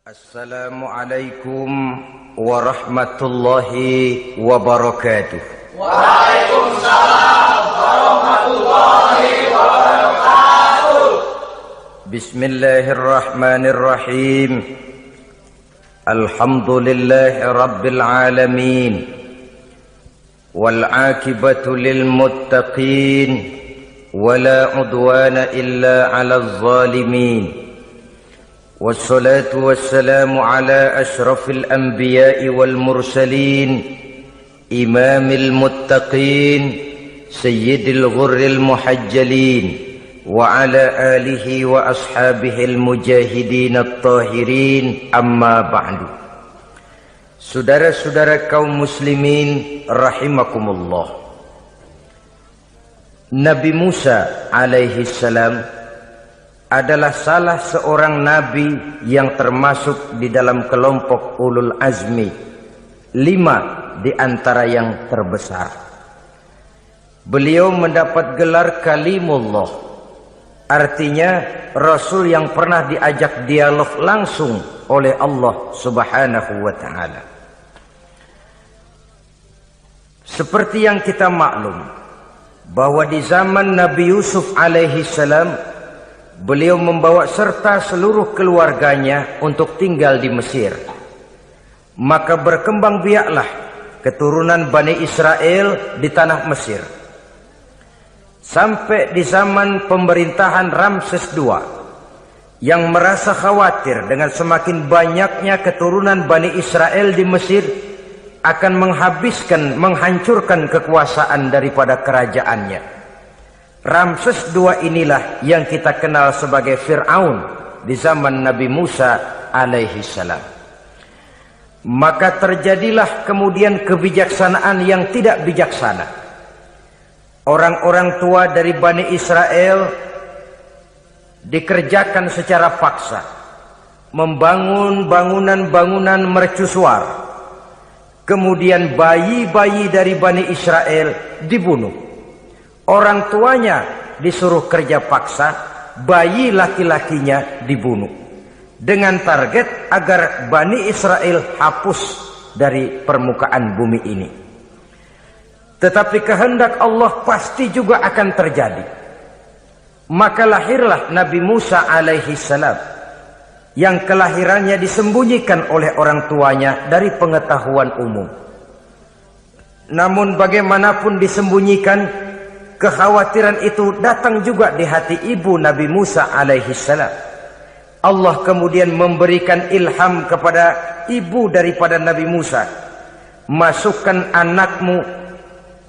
Assalamualaikum warahmatullahi wabarakatuh. Waalaikumsalam warahmatullahi wabarakatuh. Bismillahirrahmanirrahim. Alhamdulillahi rabbil alamin. Wal aqibatu lil muttaqin. Wala udwana illa 'alal zalimin. والصلاة والسلام على أشرف الأنبياء والمرسلين إمام المتقين سيد الغر المحجلين وعلى آله وأصحابه المجاهدين الطاهرين أما بعد. Saudara-saudara kaum muslimin rahimakumullah. Nabi Musa alaihi salam adalah salah seorang nabi yang termasuk di dalam kelompok ulul azmi, 5 di antara yang terbesar. Beliau mendapat gelar kalimullah, artinya rasul yang pernah diajak dialog langsung oleh Allah subhanahu wa ta'ala. Seperti yang kita maklum bahwa di zaman Nabi Yusuf alaihi salam beliau membawa serta seluruh keluarganya untuk tinggal di Mesir. Maka berkembang biaklah keturunan Bani Israel di tanah Mesir. Sampai di zaman pemerintahan Ramses II yang merasa khawatir dengan semakin banyaknya keturunan Bani Israel di Mesir akan menghancurkan kekuasaan daripada kerajaannya. Ramses II inilah yang kita kenal sebagai Fir'aun di zaman Nabi Musa alaihi salam. Maka terjadilah kemudian kebijaksanaan yang tidak bijaksana. Orang-orang tua dari Bani Israel dikerjakan secara paksa, membangun bangunan-bangunan mercusuar. Kemudian bayi-bayi dari Bani Israel dibunuh. Orang tuanya disuruh kerja paksa, bayi laki-lakinya dibunuh. Dengan target agar Bani Israel hapus dari permukaan bumi ini. Tetapi kehendak Allah pasti juga akan terjadi. Maka lahirlah Nabi Musa alaihi salam, yang kelahirannya disembunyikan oleh orang tuanya dari pengetahuan umum. Namun bagaimanapun disembunyikan, kekhawatiran itu datang juga di hati ibu Nabi Musa alaihi salam. Allah kemudian memberikan ilham kepada ibu daripada Nabi Musa. Masukkan anakmu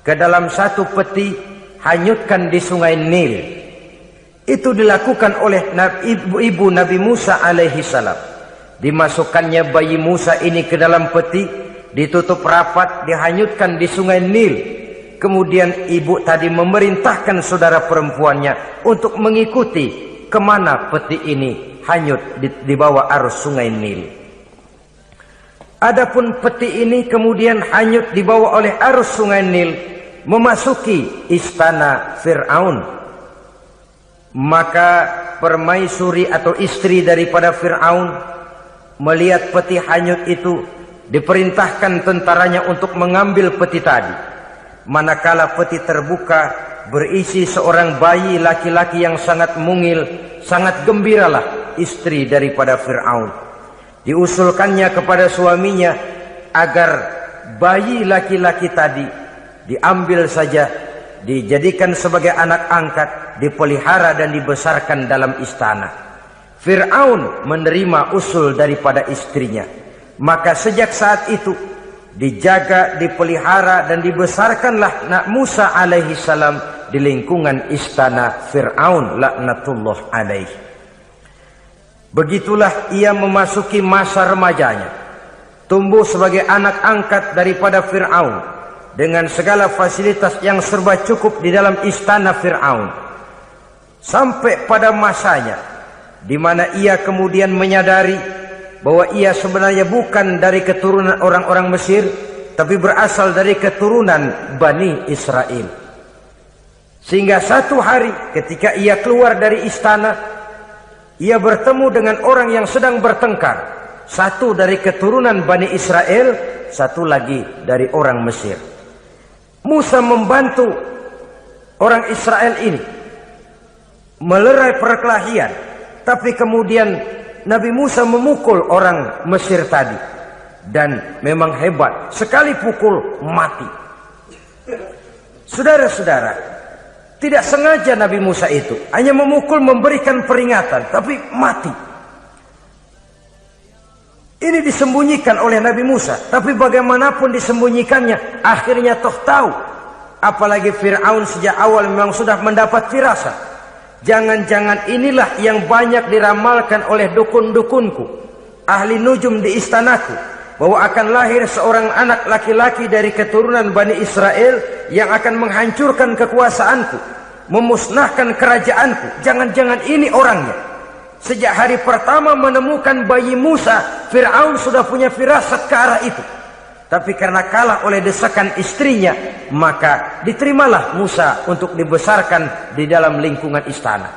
ke dalam satu peti, hanyutkan di sungai Nil. Itu dilakukan oleh ibu Nabi Musa alaihi salam. Dimasukkannya bayi Musa ini ke dalam peti, ditutup rapat, dihanyutkan di sungai Nil. Kemudian ibu tadi memerintahkan saudara perempuannya untuk mengikuti kemana peti ini hanyut di bawah arus sungai Nil. Adapun peti ini kemudian hanyut dibawa oleh arus sungai Nil, memasuki istana Fir'aun. Maka permaisuri atau istri daripada Fir'aun melihat peti hanyut itu, diperintahkan tentaranya untuk mengambil peti tadi. Manakala peti terbuka, berisi seorang bayi laki-laki yang sangat mungil, sangat gembiralah istri daripada Fir'aun. Diusulkannya kepada suaminya agar bayi laki-laki tadi diambil saja, dijadikan sebagai anak angkat, dipelihara dan dibesarkan dalam istana. Fir'aun menerima usul daripada istrinya. Maka sejak saat itu dijaga, dipelihara dan dibesarkanlah Nabi Musa alaihi salam di lingkungan istana Fir'aun laknatullah alaihi. Begitulah ia memasuki masa remajanya, tumbuh sebagai anak angkat daripada Fir'aun dengan segala fasilitas yang serba cukup di dalam istana Fir'aun. Sampai pada masanya di mana ia kemudian menyadari bahwa ia sebenarnya bukan dari keturunan orang-orang Mesir, tapi berasal dari keturunan Bani Israel. Sehingga satu hari ketika ia keluar dari istana, ia bertemu dengan orang yang sedang bertengkar Satu dari keturunan Bani Israel, satu lagi dari orang Mesir. Musa membantu orang Israel ini melerai perkelahian, tapi kemudian Nabi Musa memukul orang Mesir tadi, dan memang hebat, sekali pukul mati. Saudara-saudara, tidak sengaja Nabi Musa itu hanya memukul, memberikan peringatan, tapi mati. Ini disembunyikan oleh Nabi Musa, tapi bagaimanapun disembunyikannya, akhirnya toh tahu. Apalagi Fir'aun sejak awal memang sudah mendapat firasat. Jangan-jangan inilah yang banyak diramalkan oleh dukun-dukunku, ahli nujum di istanaku, bahwa akan lahir seorang anak laki-laki dari keturunan Bani Israel yang akan menghancurkan kekuasaanku, memusnahkan kerajaanku. Jangan-jangan ini orangnya. Sejak hari pertama menemukan bayi Musa, Fir'aun sudah punya firasat ke arah itu. Tapi karena kalah oleh desakan istrinya, maka diterimalah Musa untuk dibesarkan di dalam lingkungan istana.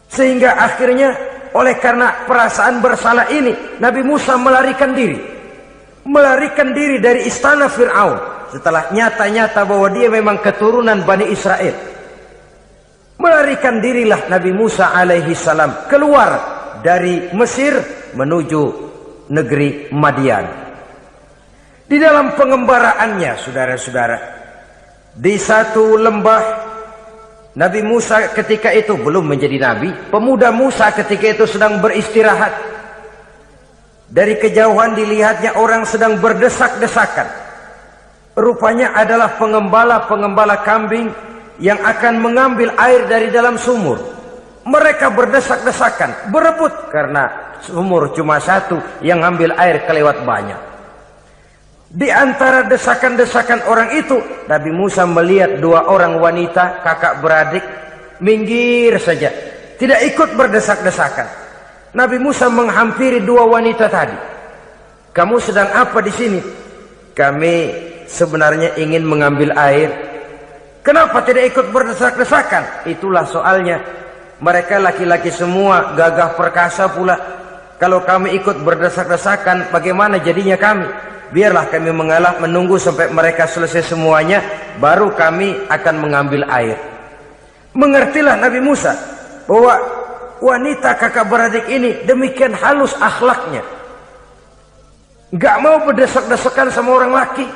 Sehingga akhirnya oleh karena perasaan bersalah ini, Nabi Musa melarikan diri. Melarikan diri dari istana Fir'aun setelah nyata-nyata bahwa dia memang keturunan Bani Israel. Melarikan dirilah Nabi Musa alaihi salam keluar dari Mesir menuju negeri Madian. Di dalam pengembaraannya, saudara-saudara, di satu lembah, Nabi Musa ketika itu belum menjadi nabi. Pemuda Musa ketika itu sedang beristirahat. Dari kejauhan dilihatnya orang sedang berdesak-desakan. Rupanya adalah pengembala-pengembala kambing yang akan mengambil air dari dalam sumur. Mereka berdesak-desakan, berebut karena sumur cuma satu, yang ambil air kelewat banyak. Di antara desakan-desakan orang itu, Nabi Musa melihat dua orang wanita kakak beradik minggir saja, tidak ikut berdesak-desakan. Nabi Musa menghampiri dua wanita tadi. Kamu sedang apa di sini? Kami sebenarnya ingin mengambil air. Kenapa tidak ikut berdesak-desakan? Itulah soalnya. Mereka laki-laki semua, gagah perkasa pula. Kalau kami ikut berdesak-desakan, bagaimana jadinya kami? Biarlah kami mengalah menunggu sampai mereka selesai semuanya, baru kami akan mengambil air. Mengertilah Nabi Musa bahwa wanita kakak beradik ini demikian halus akhlaknya. Gak mau berdesak-desakan sama orang laki.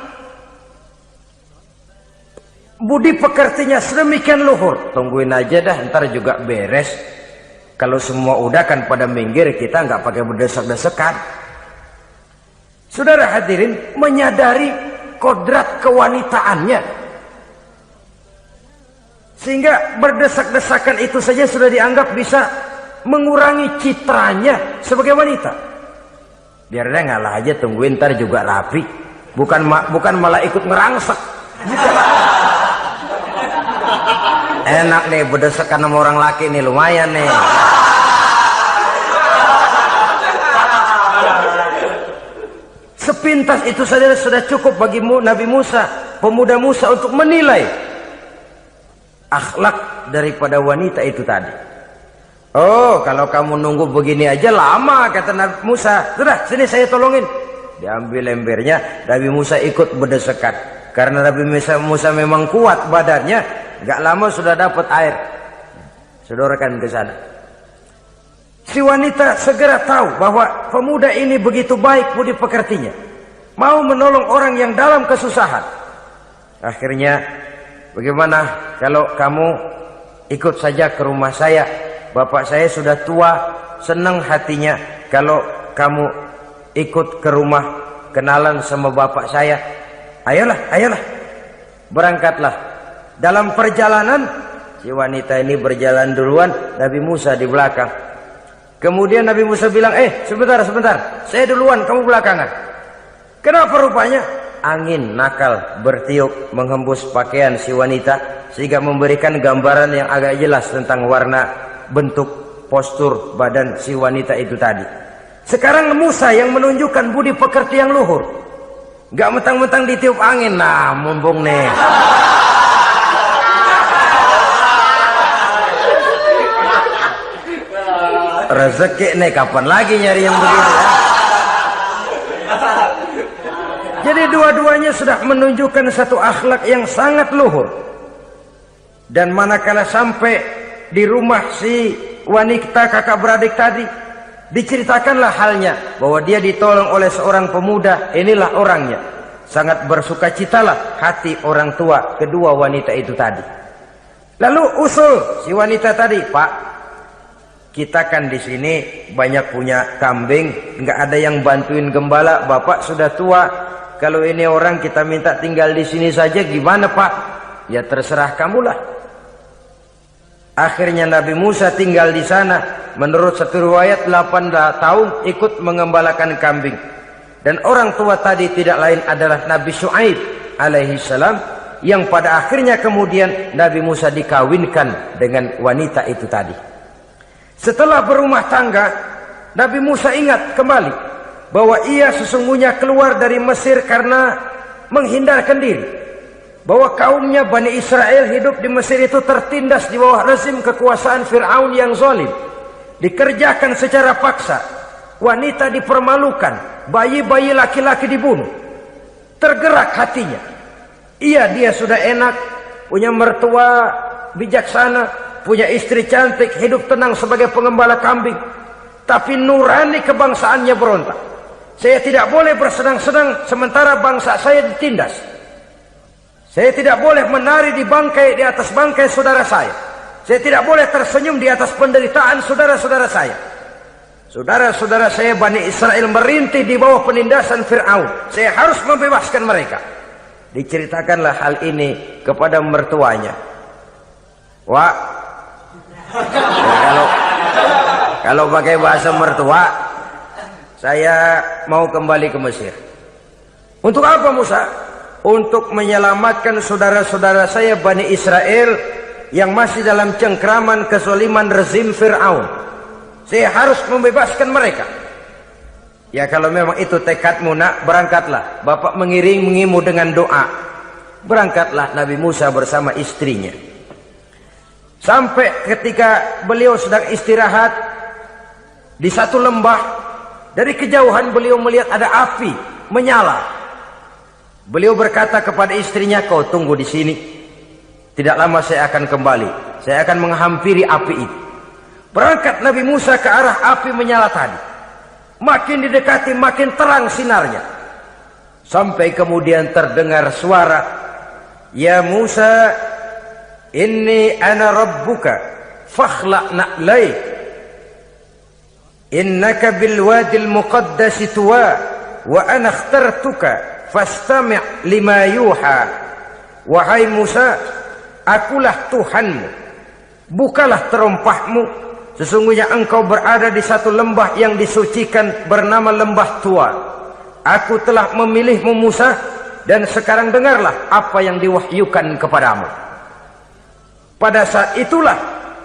Budi pekertinya sedemikian luhur. Tungguin aja dah, ntar juga beres. Kalau semua udah kan pada minggir, kita nggak pakai berdesak-desakan. Saudara hadirin, menyadari kodrat kewanitaannya, sehingga berdesak-desakan itu saja sudah dianggap bisa mengurangi citranya sebagai wanita. Biar dia ngalah aja, tungguin ntar juga rapi. Bukan malah ikut ngerangsek. Enak nih berdesakan sama orang laki nih, lumayan nih. Sepintas itu saja sudah cukup bagi Nabi Musa, pemuda Musa, untuk menilai akhlak daripada wanita itu tadi. Oh, kalau kamu nunggu begini aja lama, kata Nabi Musa. Sudah, sini saya tolongin. Diambil embernya, Nabi Musa ikut berdesakan. Karena Nabi Musa memang kuat badannya. Gak lama sudah dapat air. Sodorkan ke sana. Si wanita segera tahu bahwa pemuda ini begitu baik budi pekertinya, mau menolong orang yang dalam kesusahan. Akhirnya, bagaimana kalau kamu ikut saja ke rumah saya? Bapak saya sudah tua, senang hatinya kalau kamu ikut ke rumah, kenalan sama bapak saya. Ayolah, ayolah, berangkatlah. Dalam perjalanan, si wanita ini berjalan duluan, Nabi Musa di belakang. Kemudian Nabi Musa bilang, sebentar, saya duluan, kamu belakangan. Kenapa rupanya? Angin nakal bertiup menghembus pakaian si wanita, sehingga memberikan gambaran yang agak jelas tentang warna, bentuk, postur badan si wanita itu tadi. Sekarang Musa yang menunjukkan budi pekerti yang luhur. Gak mentang-mentang ditiup angin, nah mumpung nih. rezeki nih, kapan lagi nyari yang begini ya? Jadi dua-duanya sudah menunjukkan satu akhlak yang sangat luhur. Dan manakala sampai di rumah si wanita kakak beradik tadi, diceritakanlah halnya bahwa dia ditolong oleh seorang pemuda, inilah orangnya. Sangat bersukacitalah hati orang tua kedua wanita itu tadi. Lalu usul si wanita tadi, Pak, kita kan di sini banyak punya kambing, nggak ada yang bantuin gembala, Bapak sudah tua. Kalau ini orang kita minta tinggal di sini saja, gimana Pak? Ya terserah kamulah. Akhirnya Nabi Musa tinggal di sana. Menurut satu riwayat 8 tahun ikut mengembalakan kambing. Dan orang tua tadi tidak lain adalah Nabi Syuaib alaihi salam, yang pada akhirnya kemudian Nabi Musa dikawinkan dengan wanita itu tadi. Setelah berumah tangga, Nabi Musa ingat kembali bahwa ia sesungguhnya keluar dari Mesir karena menghindarkan diri. Bahwa kaumnya Bani Israel hidup di Mesir itu tertindas di bawah rezim kekuasaan Fir'aun yang zalim. Dikerjakan secara paksa, wanita dipermalukan, bayi-bayi laki-laki dibunuh. Tergerak hatinya. Dia sudah enak, punya mertua bijaksana, punya istri cantik, hidup tenang sebagai pengembala kambing. Tapi nurani kebangsaannya berontak. Saya tidak boleh bersenang-senang sementara bangsa saya ditindas. Saya tidak boleh menari di atas bangkai saudara saya. Saya tidak boleh tersenyum di atas penderitaan saudara-saudara saya. Saudara-saudara saya Bani Israel merintih di bawah penindasan Fir'aun. Saya harus membebaskan mereka. Diceritakanlah hal ini kepada mertuanya. Wah, kalau pakai bahasa mertua, saya mau kembali ke Mesir. Untuk apa Musa? Untuk menyelamatkan saudara-saudara saya Bani Israel yang masih dalam cengkraman kezaliman rezim Fir'aun. Saya harus membebaskan mereka. Ya kalau memang itu tekadmu nak, berangkatlah. Bapak mengiringimu dengan doa. Berangkatlah Nabi Musa bersama istrinya. Sampai ketika beliau sedang istirahat di satu lembah, dari kejauhan beliau melihat ada api menyala. Beliau berkata kepada istrinya, kau tunggu di sini. Tidak lama saya akan kembali. Saya akan menghampiri api itu. Berangkat Nabi Musa ke arah api menyala tadi. Makin didekati, makin terang sinarnya. Sampai kemudian terdengar suara, ya Musa, inni ana rabbuka, fakhla' na'laik. Innaka bilwadil muqaddasi tuwa, wa ana akhtartuka. Fastami' lima yuha. Wahai Musa, akulah Tuhanmu, bukalah terompahmu. Sesungguhnya engkau berada di satu lembah yang disucikan bernama lembah tua. Aku telah memilihmu Musa, dan sekarang dengarlah apa yang diwahyukan kepadamu. Pada saat itulah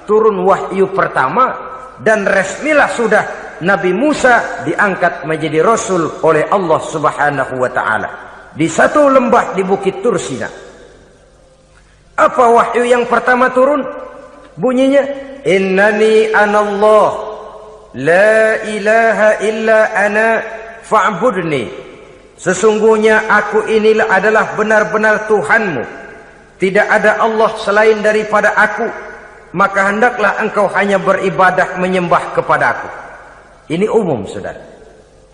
turun wahyu pertama, dan resmilah sudah Nabi Musa diangkat menjadi Rasul oleh Allah Subhanahu wa ta'ala. Di satu lembah di Bukit Tursina. Apa wahyu yang pertama turun? Bunyinya, innani anallah, la ilaha illa ana fa'budni. Sesungguhnya aku inilah adalah benar-benar Tuhanmu. Tidak ada Allah selain daripada aku. Maka hendaklah engkau hanya beribadah menyembah kepadaku. Ini umum saudara.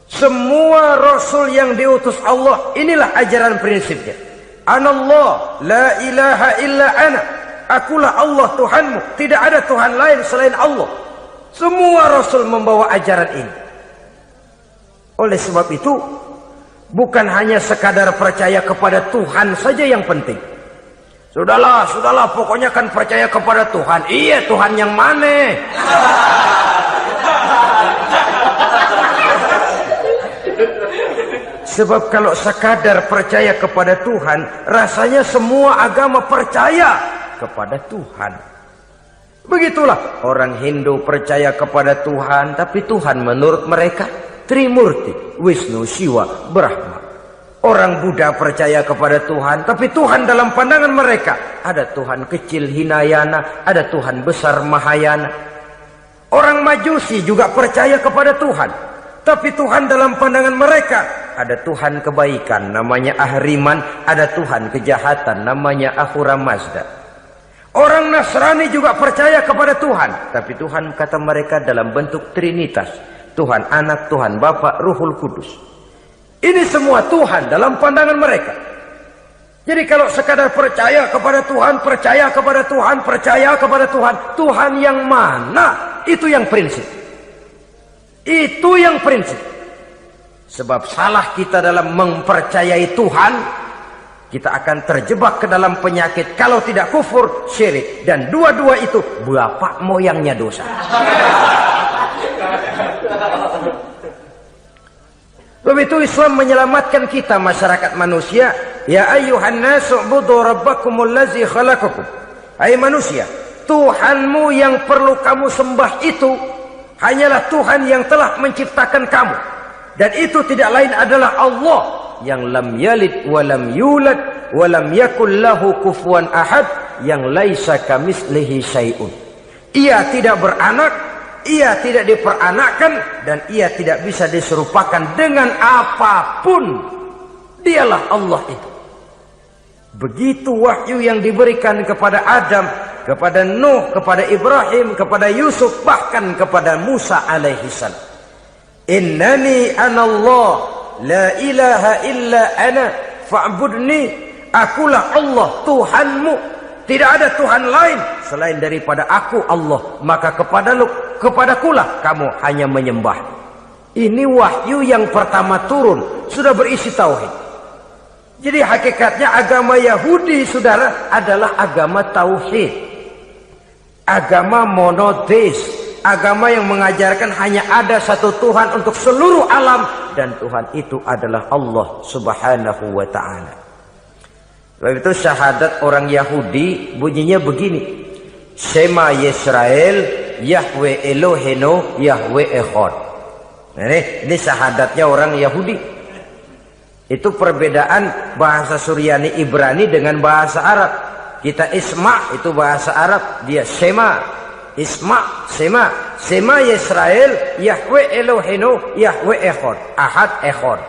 Semua Rasul yang diutus Allah, inilah ajaran prinsipnya. Anallah, la ilaha illa ana. Akulah Allah Tuhanmu. Tidak ada Tuhan lain selain Allah. Semua Rasul membawa ajaran ini. Oleh sebab itu, bukan hanya sekadar percaya kepada Tuhan saja yang penting. Sudahlah, pokoknya kan percaya kepada Tuhan. Iya, Tuhan yang mana? Sebab kalau sekadar percaya kepada Tuhan, rasanya semua agama percaya kepada Tuhan. Begitulah orang Hindu percaya kepada Tuhan, tapi Tuhan menurut mereka Trimurti, Wisnu, Shiva, Brahma. Orang Buddha percaya kepada Tuhan, tapi Tuhan dalam pandangan mereka ada Tuhan kecil Hinayana, ada Tuhan besar Mahayana. Orang Majusi juga percaya kepada Tuhan. Tapi Tuhan dalam pandangan mereka, ada Tuhan kebaikan, namanya Ahriman. Ada Tuhan kejahatan, namanya Ahura Mazda. Orang Nasrani juga percaya kepada Tuhan. Tapi Tuhan kata mereka dalam bentuk Trinitas. Tuhan Anak, Tuhan Bapa, Ruhul Kudus. Ini semua Tuhan dalam pandangan mereka. Jadi kalau sekadar percaya kepada Tuhan, percaya kepada Tuhan, percaya kepada Tuhan, Tuhan yang mana? Itu yang prinsip. Itu yang prinsip. Sebab salah kita dalam mempercayai Tuhan, kita akan terjebak ke dalam penyakit kalau tidak kufur, syirik. Dan dua-dua itu bapak moyangnya dosa. Begitu Islam menyelamatkan kita masyarakat manusia. Ya ayyuhan nasu ubudu rabbakumul ladzi khalaqakum. Hai manusia, Tuhanmu yang perlu kamu sembah itu hanyalah Tuhan yang telah menciptakan kamu. Dan itu tidak lain adalah Allah yang lam yalid wa lam yulad wa lam yakul lahu kufuwan ahad, yang laisa kamitslihi syai'un. Ia tidak beranak, ia tidak diperanakkan, dan ia tidak bisa diserupakan dengan apapun. Dialah Allah itu. Begitu wahyu yang diberikan kepada Adam, kepada Nuh, kepada Ibrahim, kepada Yusuf, bahkan kepada Musa alaihissalam. Innani anallah, la ilaha illa ana, fa'budni. Akulah Allah, Tuhanmu. Tidak ada Tuhan lain selain daripada aku Allah. Maka kepadakulah kamu hanya menyembah. Ini wahyu yang pertama turun, sudah berisi tauhid. Jadi hakikatnya agama Yahudi, saudara, adalah agama tauhid. Agama monoteis. Agama yang mengajarkan hanya ada satu Tuhan untuk seluruh alam. Dan Tuhan itu adalah Allah subhanahu wa ta'ala. Sebab itu syahadat orang Yahudi bunyinya begini. Shema Yisrael, Yahweh Elohenu, Yahweh Echad. Ini syahadatnya orang Yahudi. Itu perbedaan bahasa Suryani Ibrani dengan bahasa Arab. Kita Isma itu bahasa Arab, dia Shema. Isma, Shema. Shema Yisrael, Yahweh Elohenu, Yahweh Echad. Ahad Echad.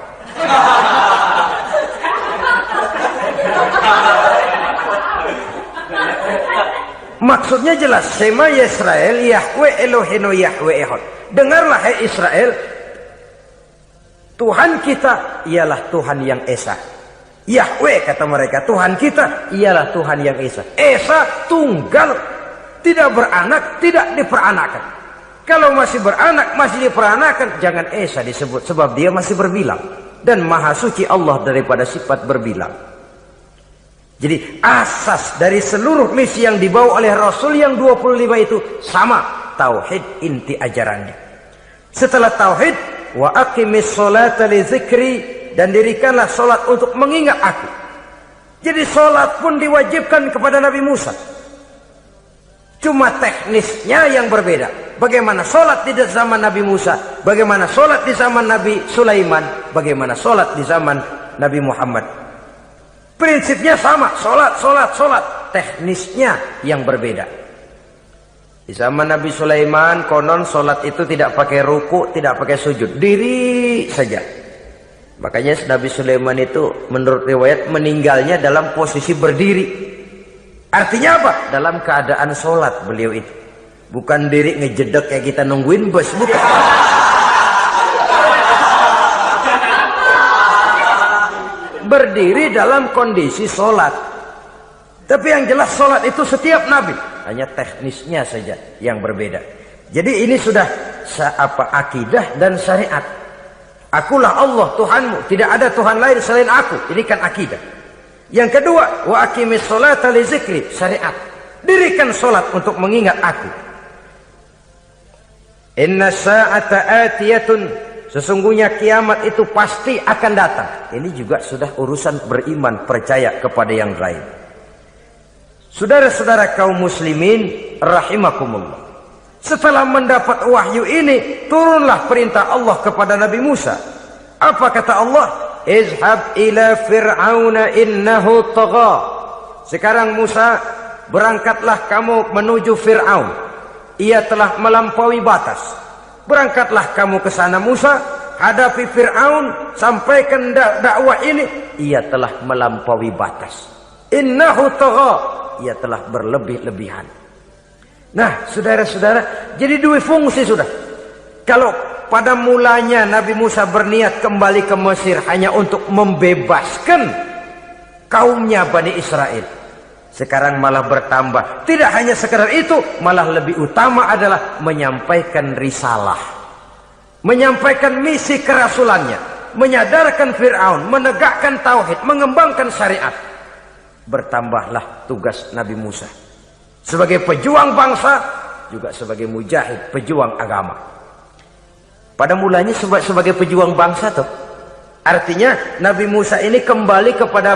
Maksudnya jelas. Shema Yisrael, Yahweh Elohenu, Yahweh Echad. Dengarlah hai Israel, Tuhan kita ialah Tuhan yang Esa. Yahweh kata mereka, Tuhan kita ialah Tuhan yang Esa. Esa tunggal, tidak beranak, tidak diperanakan. Kalau masih beranak, masih diperanakan, jangan Esa disebut, sebab dia masih berbilang. Dan maha suci Allah daripada sifat berbilang. Jadi asas dari seluruh misi yang dibawa oleh Rasul yang 25 itu sama, tauhid inti ajarannya. Setelah tauhid, wa aqimis sholata li dzikri, dan dirikanlah solat untuk mengingat aku. Jadi solat pun diwajibkan kepada Nabi Musa. Cuma teknisnya yang berbeda. Bagaimana solat di zaman Nabi Musa, bagaimana solat di zaman Nabi Sulaiman, bagaimana solat di zaman Nabi Muhammad. Prinsipnya sama, solat. Teknisnya yang berbeda. Di zaman Nabi Sulaiman, konon solat itu tidak pakai ruku, tidak pakai sujud, diri saja. Makanya Nabi Sulaiman itu menurut riwayat meninggalnya dalam posisi berdiri. Artinya apa? Dalam keadaan solat beliau itu. Bukan diri ngejedek kayak kita nungguin bus, bukan. Berdiri dalam kondisi solat. Tapi yang jelas solat itu setiap Nabi. Hanya teknisnya saja yang berbeda. Jadi ini sudah akidah dan syariat. Akulah Allah Tuhanmu, tidak ada Tuhan lain selain aku. Ini kan akidah. Yang kedua, wa aqimis sholata li dzikri, syariat. Dirikan solat untuk mengingat aku. Inna sa'ata atiyatun, sesungguhnya kiamat itu pasti akan datang. Ini juga sudah urusan beriman, percaya kepada yang lain. Saudara-saudara kaum muslimin rahimakumullah. Setelah mendapat wahyu ini, turunlah perintah Allah kepada Nabi Musa. Apa kata Allah? Izhab ila fir'auna innahu tagha. Sekarang Musa, berangkatlah kamu menuju Fir'aun. ia telah melampaui batas. Berangkatlah kamu ke sana Musa, hadapi Fir'aun, sampaikan dakwah ini. Ia telah melampaui batas. Innahu tagha, ia telah berlebih-lebihan. Nah, saudara-saudara, jadi dua fungsi sudah. Kalau pada mulanya Nabi Musa berniat kembali ke Mesir hanya untuk membebaskan kaumnya Bani Israel, sekarang malah bertambah. Tidak hanya sekedar itu, malah lebih utama adalah menyampaikan risalah, menyampaikan misi kerasulannya, menyadarkan Fir'aun, menegakkan tauhid, mengembangkan syariat. Bertambahlah tugas Nabi Musa sebagai pejuang bangsa, juga sebagai mujahid, pejuang agama. Pada mulanya sebagai pejuang bangsa tuh, artinya Nabi Musa ini kembali kepada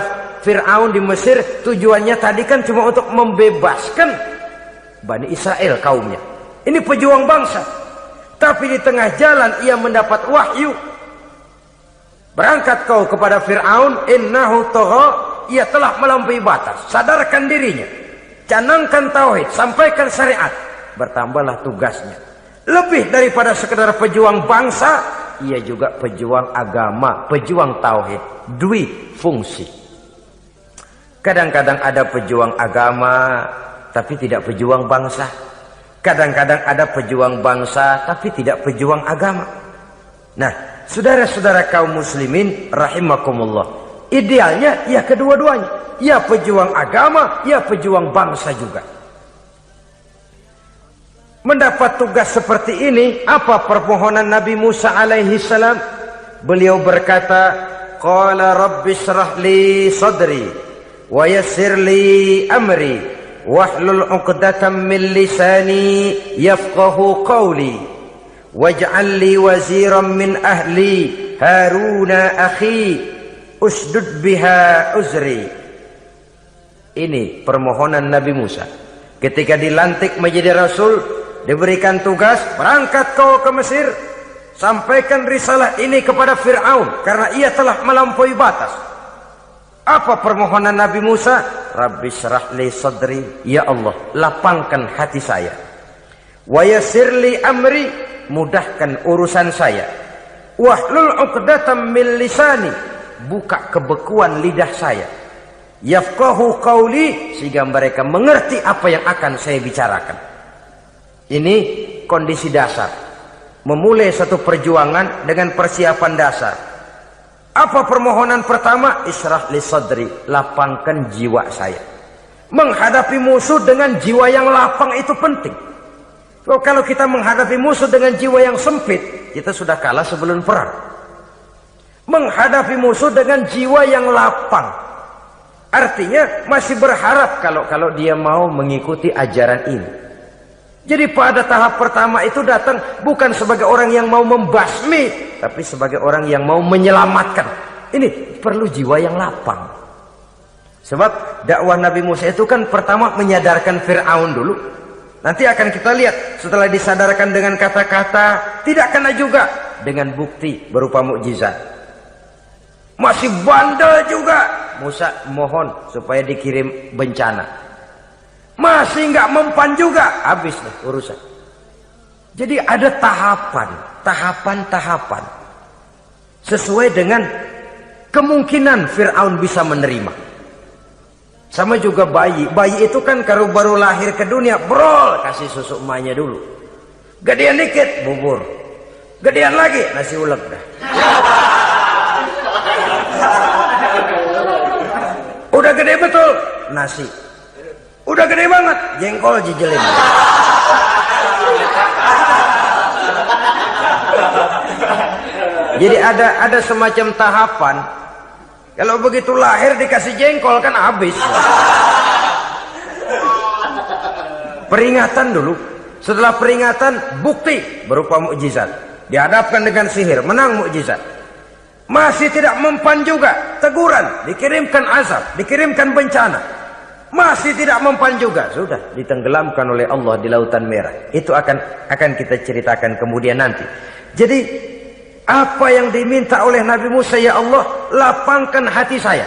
Fir'aun di Mesir, tujuannya tadi kan cuma untuk membebaskan Bani Israel kaumnya. Ini pejuang bangsa. Tapi di tengah jalan ia mendapat wahyu. Berangkat kau kepada Fir'aun, innahu tagha, ia telah melampaui batas. Sadarkan dirinya, canangkan tauhid, sampaikan syariat. Bertambahlah tugasnya. Lebih daripada sekedar pejuang bangsa, ia juga pejuang agama, pejuang tauhid. Dua fungsi. Kadang-kadang ada pejuang agama tapi tidak pejuang bangsa. Kadang-kadang ada pejuang bangsa tapi tidak pejuang agama. Nah, saudara-saudara kaum muslimin rahimakumullah, idealnya ya kedua-duanya. Ya pejuang agama, ya pejuang bangsa juga. Mendapat tugas seperti ini, apa permohonan Nabi Musa alaihi salam? Beliau berkata, qala rabbi shrah li sadri wa yassir li amri wahlul 'uqdatam min lisani yafqahu qawli waj'al li waziran min ahli Haruna akhi usdud biha uzri. Ini permohonan Nabi Musa ketika dilantik menjadi rasul. Diberikan tugas, berangkat kau ke Mesir, sampaikan risalah ini kepada Fir'aun, karena ia telah melampaui batas. Apa permohonan Nabi Musa? Rabbi syrah li sadri, ya Allah, lapangkan hati saya. Wa yassir li amri, mudahkan urusan saya. Wahlul 'uqdatam min lisani, buka kebekuan lidah saya. Yafqahu qawli, sehingga mereka mengerti apa yang akan saya bicarakan. Ini kondisi dasar. Memulai satu perjuangan dengan persiapan dasar. Apa permohonan pertama? Isyrah li sadri, lapangkan jiwa saya. Menghadapi musuh dengan jiwa yang lapang itu penting. Kalau kita menghadapi musuh dengan jiwa yang sempit, kita sudah kalah sebelum perang. Menghadapi musuh dengan jiwa yang lapang, artinya masih berharap kalau dia mau mengikuti ajaran ini. Jadi pada tahap pertama itu datang bukan sebagai orang yang mau membasmi, tapi sebagai orang yang mau menyelamatkan. Ini perlu jiwa yang lapang. Sebab dakwah Nabi Musa itu kan pertama menyadarkan Fir'aun dulu. Nanti akan kita lihat setelah disadarkan dengan kata-kata, tidak kena juga dengan bukti berupa mukjizat. Masih bandel juga. Musa mohon supaya dikirim bencana. Masih nggak mempan juga, habis nih urusan. Jadi ada tahapan sesuai dengan kemungkinan Fir'aun bisa menerima. Sama juga bayi itu kan kalau baru lahir ke dunia, brol, kasih susu emaknya dulu. Gedean dikit, bubur. Gedean lagi, nasi ulek dah. Udah gede betul, nasi. Udah gede banget, jengkol jijelin. Jadi ada semacam tahapan. Kalau begitu lahir dikasih jengkol kan habis. Peringatan dulu. Setelah peringatan, bukti berupa mukjizat. Dihadapkan dengan sihir, menang mukjizat. Masih tidak mempan juga, teguran, dikirimkan azab, dikirimkan bencana. Masih tidak mempan juga, sudah ditenggelamkan oleh Allah di Lautan Merah. Itu akan kita ceritakan kemudian nanti. Jadi apa yang diminta oleh Nabi Musa, ya Allah, lapangkan hati saya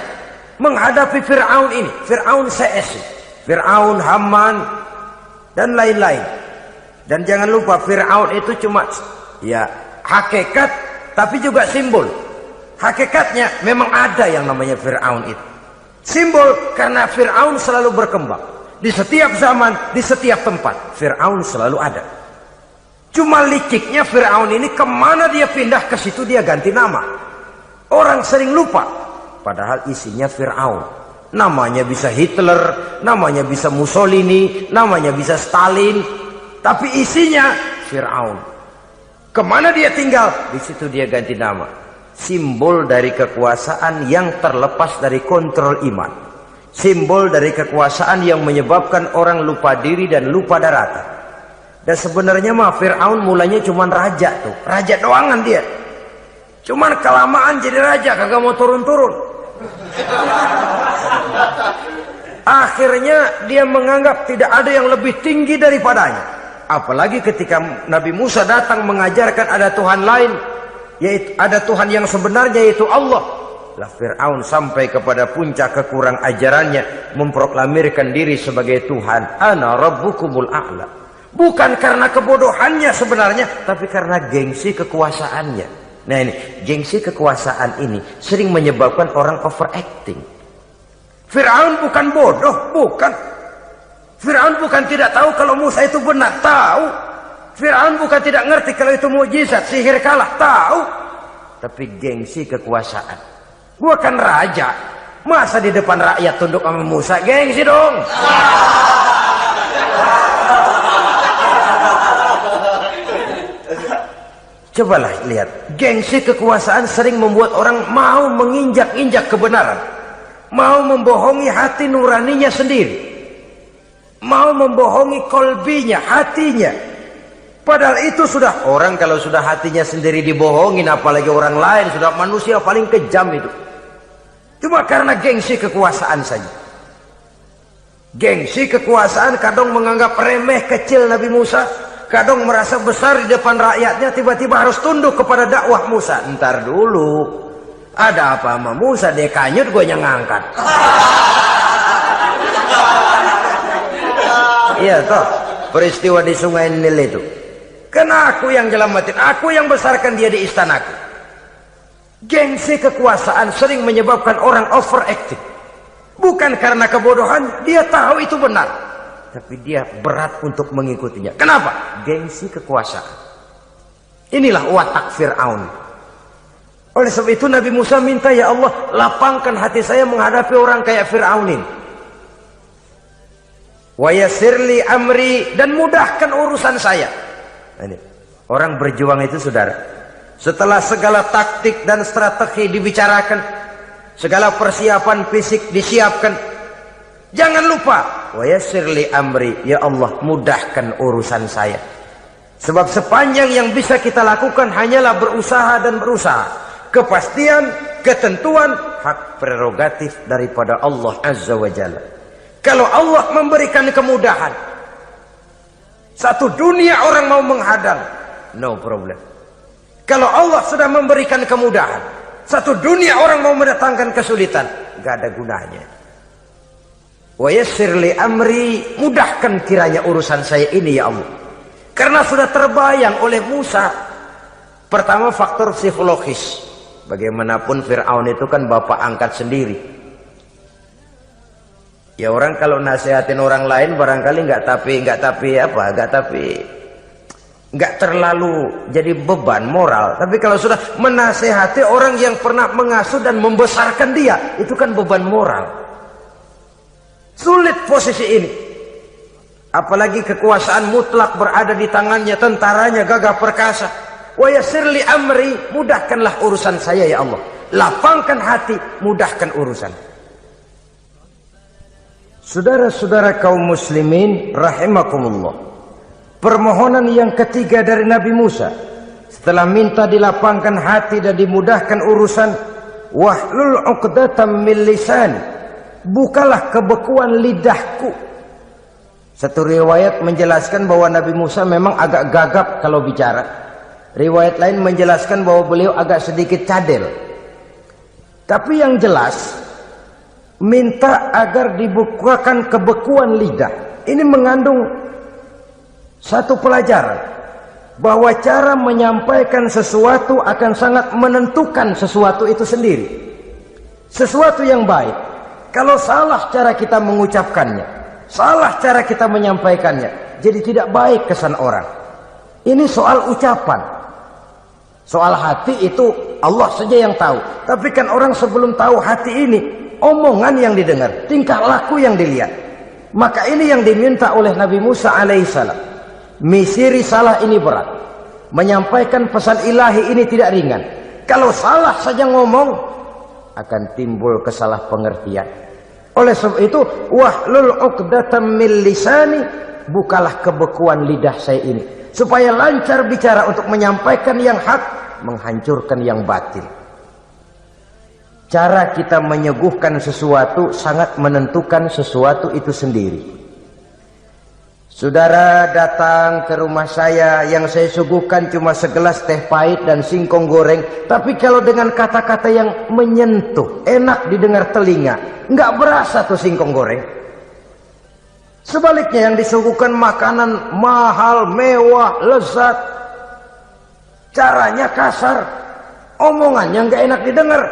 menghadapi Fir'aun ini. Fir'aun CS, Fir'aun, Haman dan lain-lain. Dan jangan lupa Fir'aun itu cuma ya hakikat tapi juga simbol. Hakikatnya memang ada yang namanya Fir'aun itu. Simbol karena Fir'aun selalu berkembang. Di setiap zaman, di setiap tempat Fir'aun selalu ada. Cuma liciknya Fir'aun ini kemana dia pindah, ke situ dia ganti nama. Orang sering lupa padahal isinya Fir'aun. Namanya bisa Hitler, namanya bisa Mussolini, namanya bisa Stalin, tapi isinya Fir'aun. Kemana dia tinggal, di situ dia ganti nama. Simbol dari kekuasaan yang terlepas dari kontrol iman. Simbol dari kekuasaan yang menyebabkan orang lupa diri dan lupa daratan. Dan sebenarnya mah Fir'aun mulanya cuma raja tuh, raja doangan dia. Cuman kelamaan jadi raja kagak mau turun-turun. Akhirnya dia menganggap tidak ada yang lebih tinggi daripadanya. Apalagi ketika Nabi Musa datang mengajarkan ada Tuhan lain, yaitu ada Tuhan yang sebenarnya yaitu Allah. Lah Fir'aun sampai kepada puncak kekurang ajarannya memproklamirkan diri sebagai Tuhan. Ana rabbukumul a'la. Bukan karena kebodohannya sebenarnya, tapi karena gengsi kekuasaannya. Nah ini, gengsi kekuasaan ini sering menyebabkan orang overacting. Fir'aun bukan bodoh, bukan. Fir'aun bukan tidak tahu kalau Musa itu benar, tahu. Fir'aun bukan tidak ngerti kalau itu mukjizat, sihir kalah, tahu. Tapi gengsi kekuasaan. Gua kan raja, masa di depan rakyat tunduk sama Musa, gengsi dong. Cobalah lihat, gengsi kekuasaan sering membuat orang mau menginjak-injak kebenaran, mau membohongi hati nuraninya sendiri, mau membohongi kolbinya, hatinya. Padahal itu sudah, orang kalau sudah hatinya sendiri dibohongin, apalagi orang lain, sudah manusia paling kejam itu. Cuma karena gengsi kekuasaan saja. Gengsi kekuasaan kadang menganggap remeh kecil Nabi Musa, kadang merasa besar di depan rakyatnya, tiba-tiba harus tunduk kepada dakwah Musa. Ntar dulu, ada apa sama Musa, dia kanyut, gue yang ngangkat. Iya toh, peristiwa di Sungai Nil itu. Karena aku yang nyelamatin, aku yang besarkan dia di istanaku. Gengsi kekuasaan sering menyebabkan orang overacting. Bukan karena kebodohan, dia tahu itu benar, tapi dia berat untuk mengikutinya. Kenapa? Gengsi kekuasaan. Inilah watak Fir'aun. Oleh sebab itu Nabi Musa minta, ya Allah, lapangkan hati saya menghadapi orang kayak Fir'aun ini. Wa yassirli amri, dan mudahkan urusan saya. Ini orang berjuang itu, saudara, setelah segala taktik dan strategi dibicarakan, segala persiapan fisik disiapkan, jangan lupa wa yassirli amri, ya Allah, mudahkan urusan saya. Sebab sepanjang yang bisa kita lakukan hanyalah berusaha dan berusaha. Kepastian, ketentuan, hak prerogatif daripada Allah Azza wa Jalla. Kalau Allah memberikan kemudahan, satu dunia orang mau menghadang, no problem. Kalau Allah sudah memberikan kemudahan, satu dunia orang mau mendatangkan kesulitan, gak ada gunanya. Wa yassir li amri, mudahkan kiranya urusan saya ini ya Allah. Karena sudah terbayang oleh Musa. Pertama, faktor psikologis. Bagaimanapun Fir'aun itu kan bapak angkat sendiri. Ya orang kalau nasihatin orang lain barangkali nggak terlalu jadi beban moral. Tapi kalau sudah menasehati orang yang pernah mengasuh dan membesarkan dia, itu kan beban moral. Sulit posisi ini. Apalagi kekuasaan mutlak berada di tangannya, tentaranya gagah perkasa. Wa yassir li amri, mudahkanlah urusan saya ya Allah. Lapangkan hati, mudahkan urusan. Saudara-saudara kaum muslimin rahimakumullah. Permohonan yang ketiga dari Nabi Musa, setelah minta dilapangkan hati dan dimudahkan urusan, wahlul 'uqdatam min lisani, bukalah kebekuan lidahku. Satu riwayat menjelaskan bahwa Nabi Musa memang agak gagap kalau bicara. Riwayat lain menjelaskan bahwa beliau agak sedikit cadel. Tapi yang jelas, minta agar dibukakan kebekuan lidah. Ini mengandung Satu pelajaran bahwa cara menyampaikan sesuatu akan sangat menentukan sesuatu itu sendiri. Sesuatu yang baik, kalau salah cara kita mengucapkannya, salah cara kita menyampaikannya, jadi tidak baik kesan orang. Ini soal ucapan. Soal hati itu Allah saja yang tahu. Tapi kan orang sebelum tahu hati ini, omongan yang didengar, tingkah laku yang dilihat. Maka ini yang diminta oleh Nabi Musa alaihissalam. Misi risalah ini berat. Menyampaikan pesan ilahi ini tidak ringan. Kalau salah saja ngomong, akan timbul kesalahpengertian. Oleh sebab itu, wahlul 'uqdatam min lisani, bukalah kebekuan lidah saya ini, supaya lancar bicara untuk menyampaikan yang hak, menghancurkan yang batil. Cara kita menyuguhkan sesuatu sangat menentukan sesuatu itu sendiri. Saudara datang ke rumah saya, yang saya suguhkan cuma segelas teh pahit dan singkong goreng, tapi kalau dengan kata-kata yang menyentuh, enak didengar telinga, nggak berasa tuh singkong goreng. Sebaliknya yang disuguhkan makanan mahal, mewah, lezat, caranya kasar, omongannya nggak enak didengar.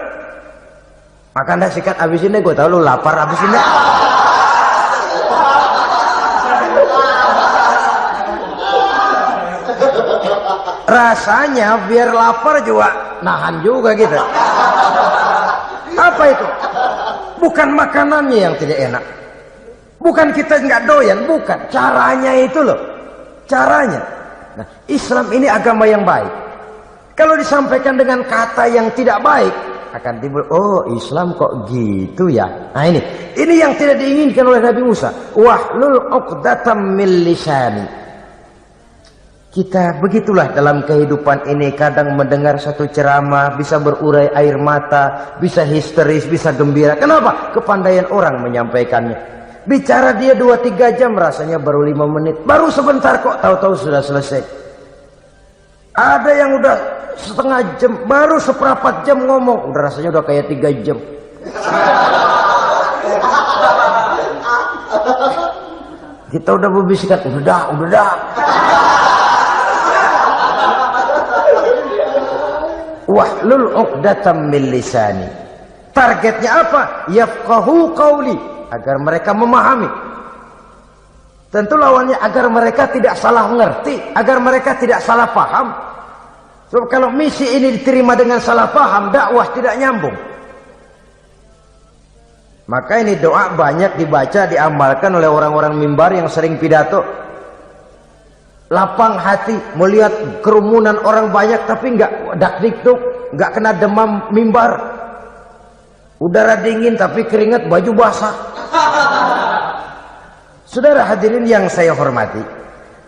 Maka anda sikat abis ini, gue tahu lu lapar abis ini. Rasanya biar lapar juga nahan juga gitu. Apa itu? Bukan makanannya yang tidak enak, bukan kita nggak doyan, bukan caranya itu loh, caranya. Nah, Islam ini agama yang baik. Kalau disampaikan dengan kata yang tidak baik, akan timbul, oh Islam kok gitu ya. Nah ini yang tidak diinginkan oleh Nabi Musa. Wahlul 'uqdatam min lisani. Kita begitulah dalam kehidupan ini, kadang mendengar satu ceramah bisa berurai air mata, bisa histeris, bisa gembira. Kenapa? Kepandaian orang menyampaikannya. Bicara dia 2-3 jam, rasanya baru 5 menit. Baru sebentar kok, tahu-tahu sudah selesai. Ada yang udah setengah jam, baru seperempat jam ngomong, udah rasanya udah kayak 3 jam. Kita udah berbisikkan, udah dah. Wahlul 'uqdatam min lisani. Targetnya apa? Yafqahu qauli, agar mereka memahami. Tentu lawannya agar mereka tidak salah mengerti, agar mereka tidak salah paham. Sebab kalau misi ini diterima dengan salah paham, dakwah tidak nyambung. Maka ini doa banyak dibaca, diamalkan oleh orang-orang mimbar yang sering pidato. Lapang hati melihat kerumunan orang banyak, tapi nggak dak-dikduk, nggak kena demam mimbar. Udara dingin tapi keringat, baju basah. Saudara hadirin yang saya hormati,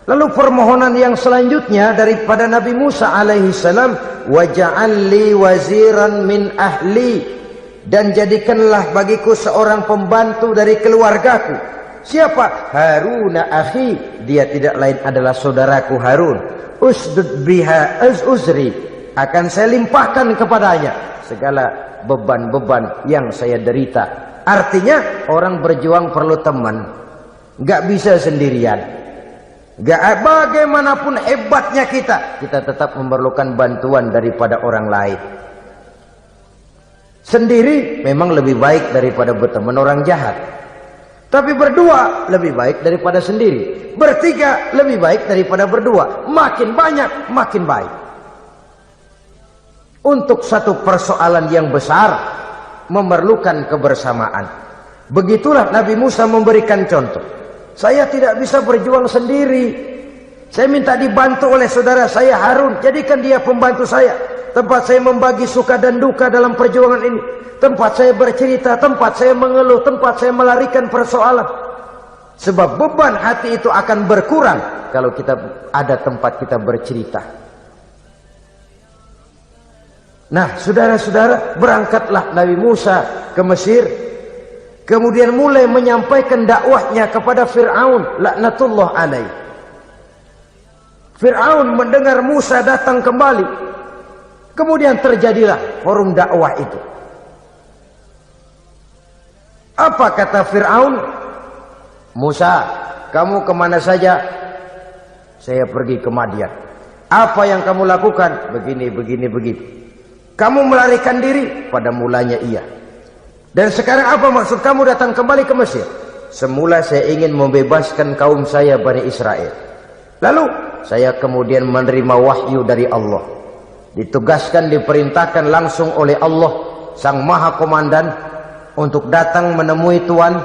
lalu permohonan yang selanjutnya daripada Nabi Musa alaihi salam, waj'al li waziran min ahli, dan jadikanlah bagiku seorang pembantu dari keluargaku. Siapa? Haruna akhi, dia tidak lain adalah saudaraku Harun. Usdud biha uzri, akan saya limpahkan kepadanya segala beban-beban yang saya derita. Artinya orang berjuang perlu teman, nggak bisa sendirian. Nggak, bagaimanapun hebatnya kita tetap memerlukan bantuan daripada orang lain. Sendiri memang lebih baik daripada berteman orang jahat. Tapi berdua lebih baik daripada sendiri. Bertiga lebih baik daripada berdua. Makin banyak, makin baik. Untuk satu persoalan yang besar, memerlukan kebersamaan. Begitulah Nabi Musa memberikan contoh. Saya tidak bisa berjuang sendiri. Saya minta dibantu oleh saudara saya Harun. Jadikan dia pembantu saya. Tempat saya membagi suka dan duka dalam perjuangan ini. Tempat saya bercerita, tempat saya mengeluh, tempat saya melarikan persoalan. Sebab beban hati itu akan berkurang kalau kita ada tempat kita bercerita. Nah, saudara-saudara, berangkatlah Nabi Musa ke Mesir. Kemudian mulai menyampaikan dakwahnya kepada Fir'aun, laknatullah alaih. Fir'aun mendengar Musa datang kembali. Kemudian terjadilah forum dakwah itu. Apa kata Fir'aun? Musa, kamu kemana saja? Saya pergi ke Madian. Apa yang kamu lakukan? Begini, begini, begini. Kamu melarikan diri? Pada mulanya iya. Dan sekarang apa maksud kamu datang kembali ke Mesir? Semula saya ingin membebaskan kaum saya Bani Israel. Lalu saya kemudian menerima wahyu dari Allah. Ditugaskan, diperintahkan langsung oleh Allah Sang Maha Komandan untuk datang menemui Tuhan,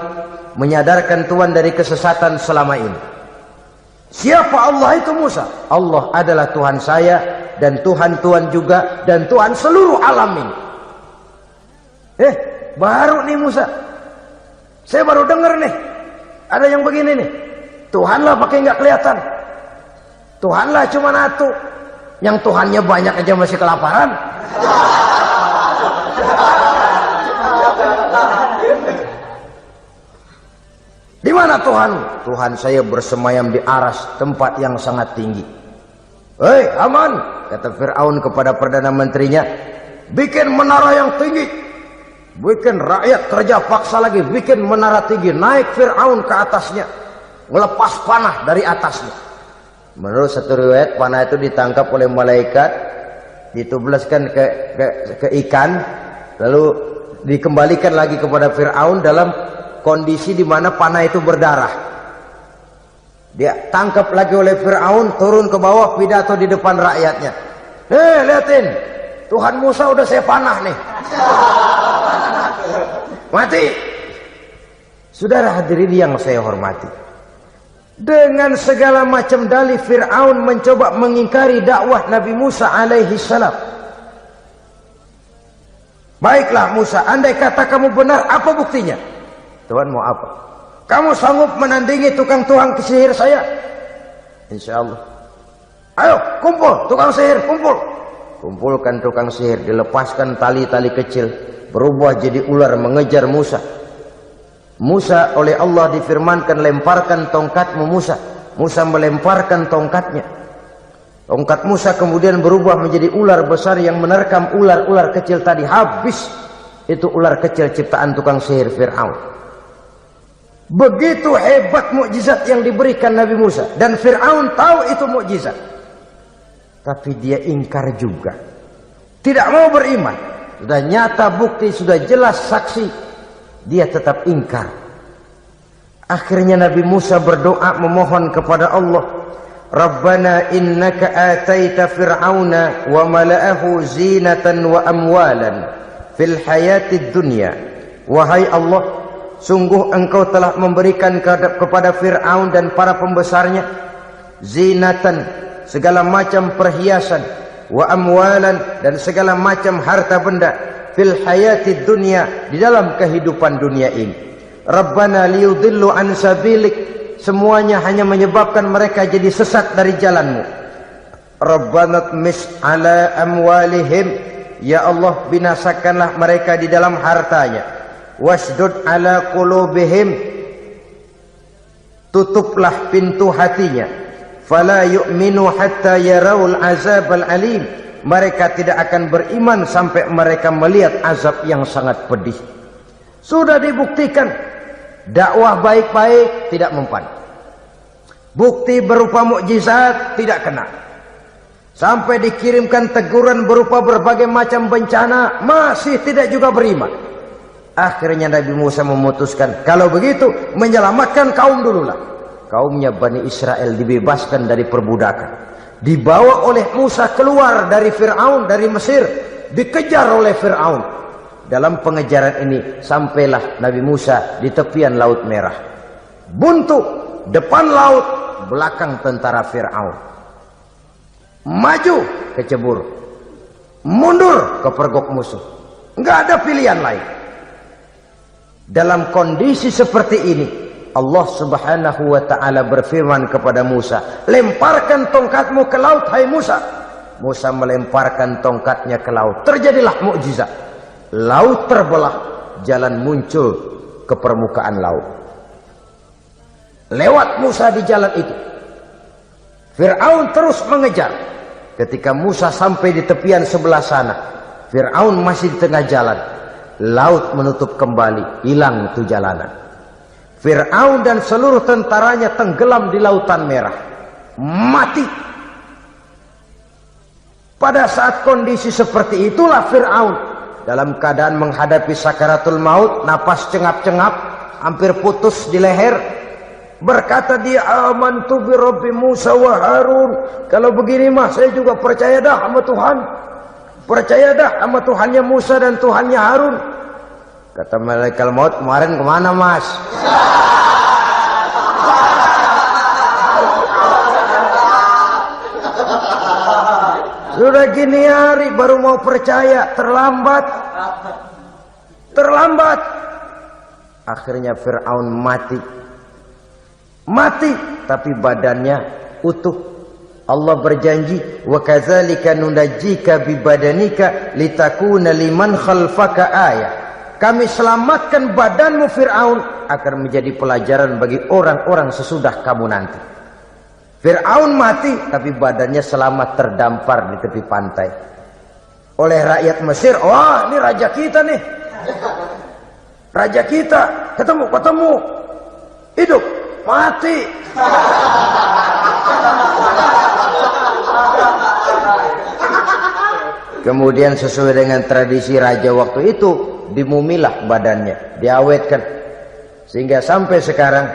menyadarkan Tuhan dari kesesatan selama ini. Siapa Allah itu Musa? Allah adalah Tuhan saya dan Tuhan juga dan Tuhan seluruh alam ini. Baru nih Musa. Saya baru dengar nih. Ada yang begini nih. Tuhanlah pakai nggak kelihatan. Tuhanlah cuma satu. Yang Tuhannya banyak aja masih kelaparan. Di mana Tuhan? Tuhan saya bersemayam di aras, tempat yang sangat tinggi. Hei Haman, kata Fir'aun kepada Perdana Menterinya, bikin menara yang tinggi. Bikin rakyat kerja paksa lagi, bikin menara tinggi. Naik Fir'aun ke atasnya, melepas panah dari atasnya. Menurut satu riwayat, panah itu ditangkap oleh malaikat, ditublaskan ke ikan, lalu dikembalikan lagi kepada Fir'aun dalam kondisi di mana panah itu berdarah. Dia tangkap lagi oleh Fir'aun, turun ke bawah, pidato di depan rakyatnya. Lihatin, Tuhan Musa udah saya panah nih. Mati. Saudara hadirin yang saya hormati, dengan segala macam dalih Fir'aun mencoba mengingkari dakwah Nabi Musa alaihi salam. Baiklah Musa, andai kata kamu benar, apa buktinya? Tuhan mau apa? Kamu sanggup menandingi tukang sihir saya? Insya Allah. Ayo kumpul tukang sihir, kumpul. Kumpulkan tukang sihir, dilepaskan tali-tali kecil, berubah jadi ular mengejar Musa. Musa oleh Allah difirmankan, lemparkan tongkatmu Musa. Musa melemparkan tongkatnya. Tongkat Musa kemudian berubah menjadi ular besar yang menerkam ular-ular kecil tadi. Habis itu ular kecil ciptaan tukang sihir Fir'aun. Begitu hebat mukjizat yang diberikan Nabi Musa, dan Fir'aun tahu itu mukjizat. Tapi dia ingkar juga. Tidak mau beriman. Sudah nyata bukti, sudah jelas saksi, dia tetap ingkar. Akhirnya Nabi Musa berdoa memohon kepada Allah, Rabbana innaka ataita fir'auna wa mala'ahu zinatan wa amwalan fil hayatid dunya. Wahai Allah, sungguh engkau telah memberikan kepada Fir'aun dan para pembesarnya zinatan, segala macam perhiasan, wa amwalan, dan segala macam harta benda, fil hayatid dunya, di dalam kehidupan dunia ini. Rabbana liyudillu an sabilik, semuanya hanya menyebabkan mereka jadi sesat dari jalanmu. Rabbana tmis ala amwalihim, ya Allah binasakanlah mereka di dalam hartanya. Wasdud ala qulubihim, tutuplah pintu hatinya. Fala yu'minu hatta yarawul azab al-alim, mereka tidak akan beriman sampai mereka melihat azab yang sangat pedih. Sudah dibuktikan dakwah baik-baik tidak mempan. Bukti berupa mukjizat tidak kena. Sampai dikirimkan teguran berupa berbagai macam bencana, masih tidak juga beriman. Akhirnya Nabi Musa memutuskan, kalau begitu menyelamatkan kaum dululah. Kaumnya Bani Israel dibebaskan dari perbudakan. Dibawa oleh Musa keluar dari Fir'aun, dari Mesir. Dikejar oleh Fir'aun. Dalam pengejaran ini sampailah Nabi Musa di tepian Laut Merah. Buntu, depan laut, belakang tentara Fir'aun. Maju kecebur, mundur kepergok musuh. Nggak ada pilihan lain. Dalam kondisi seperti ini, Allah Subhanahu wa ta'ala berfirman kepada Musa, lemparkan tongkatmu ke laut, hai Musa. Musa melemparkan tongkatnya ke laut. Terjadilah mukjizat. Laut terbelah, jalan muncul ke permukaan laut. Lewat Musa di jalan itu, Fir'aun terus mengejar. Ketika Musa sampai di tepian sebelah sana, Fir'aun masih di tengah jalan. Laut menutup kembali, hilang itu jalanan. Fir'aun dan seluruh tentaranya tenggelam di Lautan Merah. mati. Pada saat kondisi seperti itulah Fir'aun dalam keadaan menghadapi sakaratul maut, napas cengap-cengap, hampir putus di leher, berkata dia, amantu bi Rabbi Musa wa Harun. Kalau begini mah saya juga percaya dah sama Tuhan. Percaya dah sama Tuhannya Musa dan Tuhannya Harun. Kata malaikat maut, kemarin kemana mas? Sudah gini hari baru mau percaya, terlambat. Terlambat. Akhirnya Fir'aun mati. Mati, tapi badannya utuh. Allah berjanji, wa kadzalika nunajjika bi badanika litakuna liman khalfaka ayah. Kami selamatkan badanmu Fir'aun agar menjadi pelajaran bagi orang-orang sesudah kamu nanti. Fir'aun mati, tapi badannya selamat terdampar di tepi pantai oleh rakyat Mesir. Wah, ini raja kita nih, raja kita, ketemu hidup mati. Kemudian sesuai dengan tradisi raja waktu itu, dimumilah badannya, diawetkan, sehingga sampai sekarang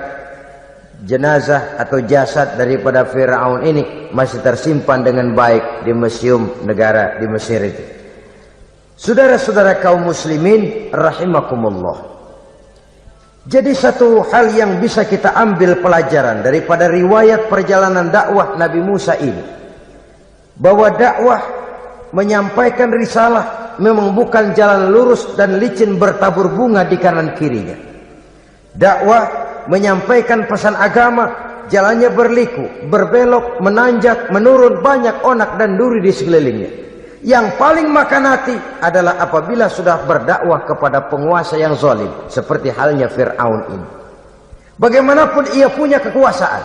jenazah atau jasad daripada Fir'aun ini masih tersimpan dengan baik di museum negara di Mesir itu. Saudara-saudara kaum muslimin rahimakumullah. Jadi satu hal yang bisa kita ambil pelajaran daripada riwayat perjalanan dakwah Nabi Musa ini, bahwa dakwah menyampaikan risalah memang bukan jalan lurus dan licin bertabur bunga di kanan kirinya. Dakwah menyampaikan pesan agama, jalannya berliku, berbelok, menanjak, menurun, banyak onak dan duri di sekelilingnya. Yang paling makan hati adalah apabila sudah berdakwah kepada penguasa yang zalim, seperti halnya Fir'aun ini. Bagaimanapun ia punya kekuasaan,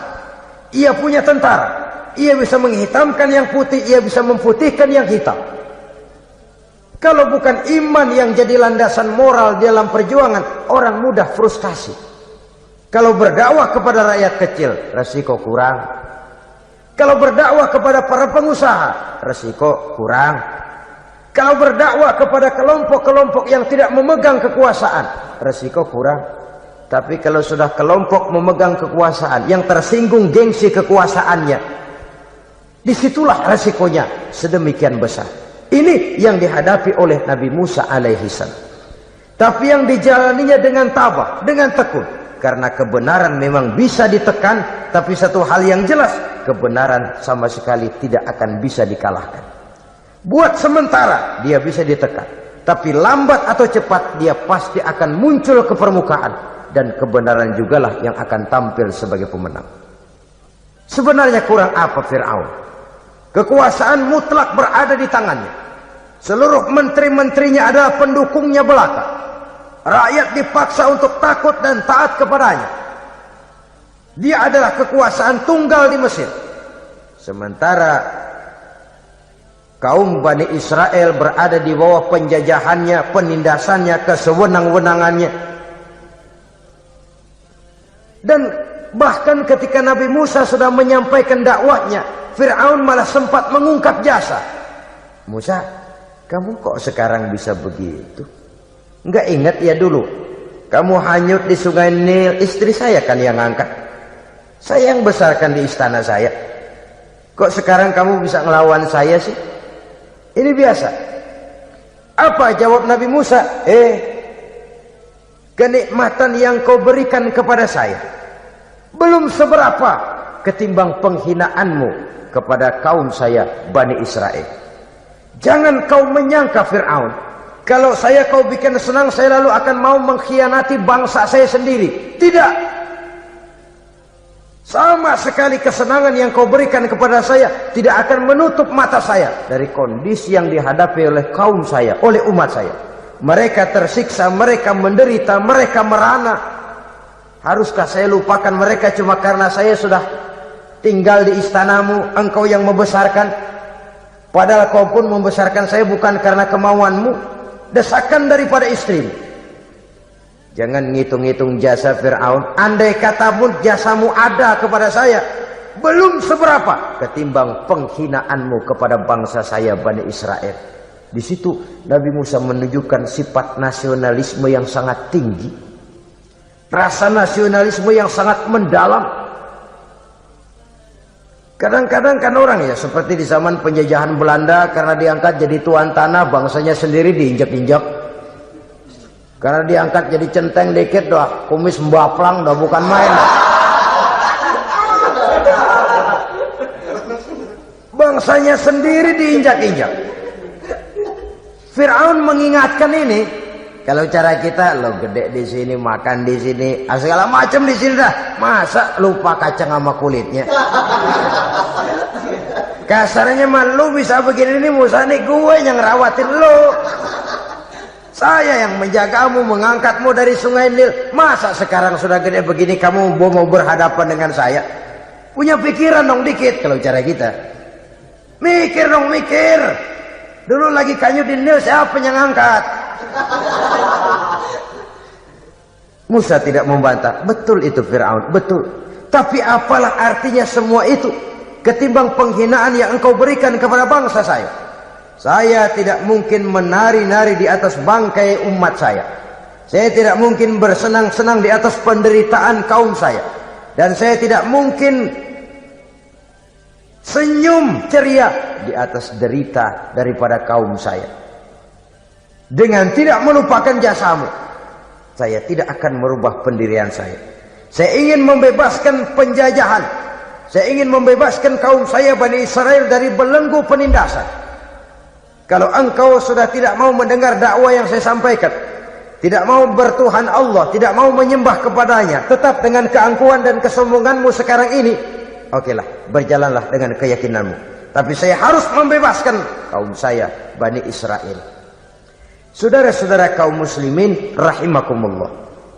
ia punya tentara, ia bisa menghitamkan yang putih, ia bisa memutihkan yang hitam. Kalau bukan iman yang jadi landasan moral dalam perjuangan, orang mudah frustasi. Kalau berdakwah kepada rakyat kecil, resiko kurang. Kalau berdakwah kepada para pengusaha, resiko kurang. Kalau berdakwah kepada kelompok-kelompok yang tidak memegang kekuasaan, resiko kurang. Tapi kalau sudah kelompok memegang kekuasaan, yang tersinggung gengsi kekuasaannya, disitulah resikonya sedemikian besar. Ini yang dihadapi oleh Nabi Musa alaihissalam. Tapi yang dijalaninya dengan tabah, dengan tekun. Karena kebenaran memang bisa ditekan, tapi satu hal yang jelas, kebenaran sama sekali tidak akan bisa dikalahkan. Buat sementara dia bisa ditekan, tapi lambat atau cepat dia pasti akan muncul ke permukaan, dan kebenaran jugalah yang akan tampil sebagai pemenang. Sebenarnya kurang apa Fir'aun? Kekuasaan mutlak berada di tangannya. Seluruh menteri-menterinya adalah pendukungnya belaka. Rakyat dipaksa untuk takut dan taat kepadanya. Dia adalah kekuasaan tunggal di Mesir. Sementara kaum Bani Israel berada di bawah penjajahannya, penindasannya, kesewenang-wenangannya. Dan bahkan ketika Nabi Musa sudah menyampaikan dakwahnya, Fir'aun malah sempat mengungkap jasa. Musa, kamu kok sekarang bisa begitu? Enggak ingat ya dulu kamu hanyut di sungai Nil, istri saya kan yang angkat, saya yang besarkan di istana saya. Kok sekarang kamu bisa ngelawan saya sih? Ini biasa. Apa jawab Nabi Musa? Kenikmatan yang kau berikan kepada saya belum seberapa ketimbang penghinaanmu kepada kaum saya Bani Israel. Jangan kau menyangka Fir'aun, kalau saya kau bikin senang, saya lalu akan mau mengkhianati bangsa saya sendiri. Tidak. Sama sekali kesenangan yang kau berikan kepada saya tidak akan menutup mata saya dari kondisi yang dihadapi oleh kaum saya, oleh umat saya. Mereka tersiksa, mereka menderita, mereka merana. Haruskah saya lupakan mereka cuma karena saya sudah tinggal di istanamu, engkau yang membesarkan? Padahal kau pun membesarkan saya bukan karena kemauanmu. Desakan daripada istrimu. Jangan ngitung-ngitung jasa Fir'aun. Andai kata pun jasamu ada kepada saya, belum seberapa ketimbang penghinaanmu kepada bangsa saya Bani Israel. Di situ Nabi Musa menunjukkan sifat nasionalisme yang sangat tinggi, rasa nasionalisme yang sangat mendalam. Kadang-kadang kan orang ya seperti di zaman penjajahan Belanda, karena diangkat jadi tuan tanah, bangsanya sendiri diinjak-injak. Karena diangkat jadi centeng dikit dah, kumis mbaplang dah, bukan main. Bangsanya sendiri diinjak-injak. Fir'aun mengingatkan ini, kalau cara kita lo gede di sini, makan di sini, segala macam di sini dah, masa lupa kacang sama kulitnya. Kasarnya mah lu bisa begini nih, Musa nih gue yang ngerawatin lo. Saya yang menjagamu, mengangkatmu dari sungai Nil. Masa sekarang sudah gede begini kamu mau berhadapan dengan saya? Punya pikiran dong dikit kalau cara kita. Mikir dong, mikir. Dulu lagi kayu di Nil, siapa yang angkat? Musa tidak membantah. Betul itu Fir'aun, betul. Tapi apalah artinya semua itu ketimbang penghinaan yang engkau berikan kepada bangsa saya? Saya tidak mungkin menari-nari di atas bangkai umat saya. Saya tidak mungkin bersenang-senang di atas penderitaan kaum saya. Dan saya tidak mungkin senyum ceria di atas derita daripada kaum saya. Dengan tidak melupakan jasamu, saya tidak akan merubah pendirian saya. Saya ingin membebaskan penjajahan. Saya ingin membebaskan kaum saya Bani Israel dari belenggu penindasan. Kalau engkau sudah tidak mau mendengar dakwah yang saya sampaikan, tidak mau bertuhan Allah, tidak mau menyembah kepadanya, tetap dengan keangkuhan dan kesombonganmu sekarang ini, okelah, berjalanlah dengan keyakinanmu. Tapi saya harus membebaskan kaum saya Bani Israel. Saudara-saudara kaum muslimin rahimakumullah,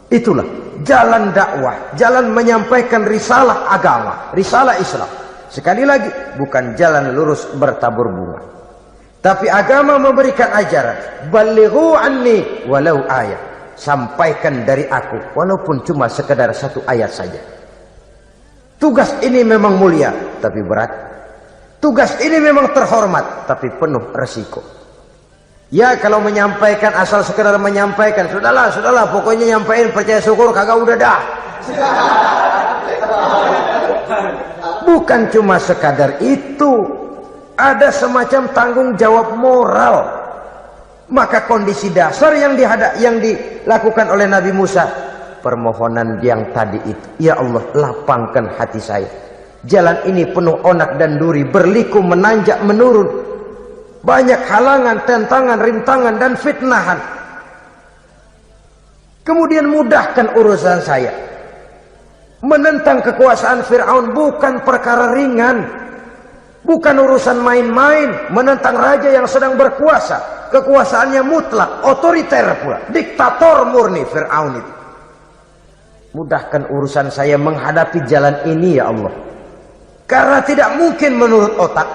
itulah jalan dakwah, jalan menyampaikan risalah agama, risalah Islam. Sekali lagi, bukan jalan lurus bertabur bunga. Tapi agama memberikan ajaran, balighu anni walau ayat. Sampaikan dari aku walaupun cuma sekedar satu ayat saja. Tugas ini memang mulia tapi berat. Tugas ini memang terhormat tapi penuh resiko. Ya kalau menyampaikan asal sekedar menyampaikan, sudahlah, pokoknya nyampein, percaya syukur kagak, udah dah. Bukan cuma sekadar itu. Ada semacam tanggung jawab moral. Maka kondisi dasar yang dilakukan oleh Nabi Musa, permohonan yang tadi itu, ya Allah lapangkan hati saya. Jalan ini penuh onak dan duri, berliku, menanjak, menurun, banyak halangan, tentangan, rintangan dan fitnahan. Kemudian mudahkan urusan saya. Menentang kekuasaan Fir'aun bukan perkara ringan. Bukan urusan main-main. Menentang raja yang sedang berkuasa, kekuasaannya mutlak, otoriter pula, diktator murni Fir'aun itu. Mudahkan urusan saya menghadapi jalan ini ya Allah. Karena tidak mungkin menurut otak.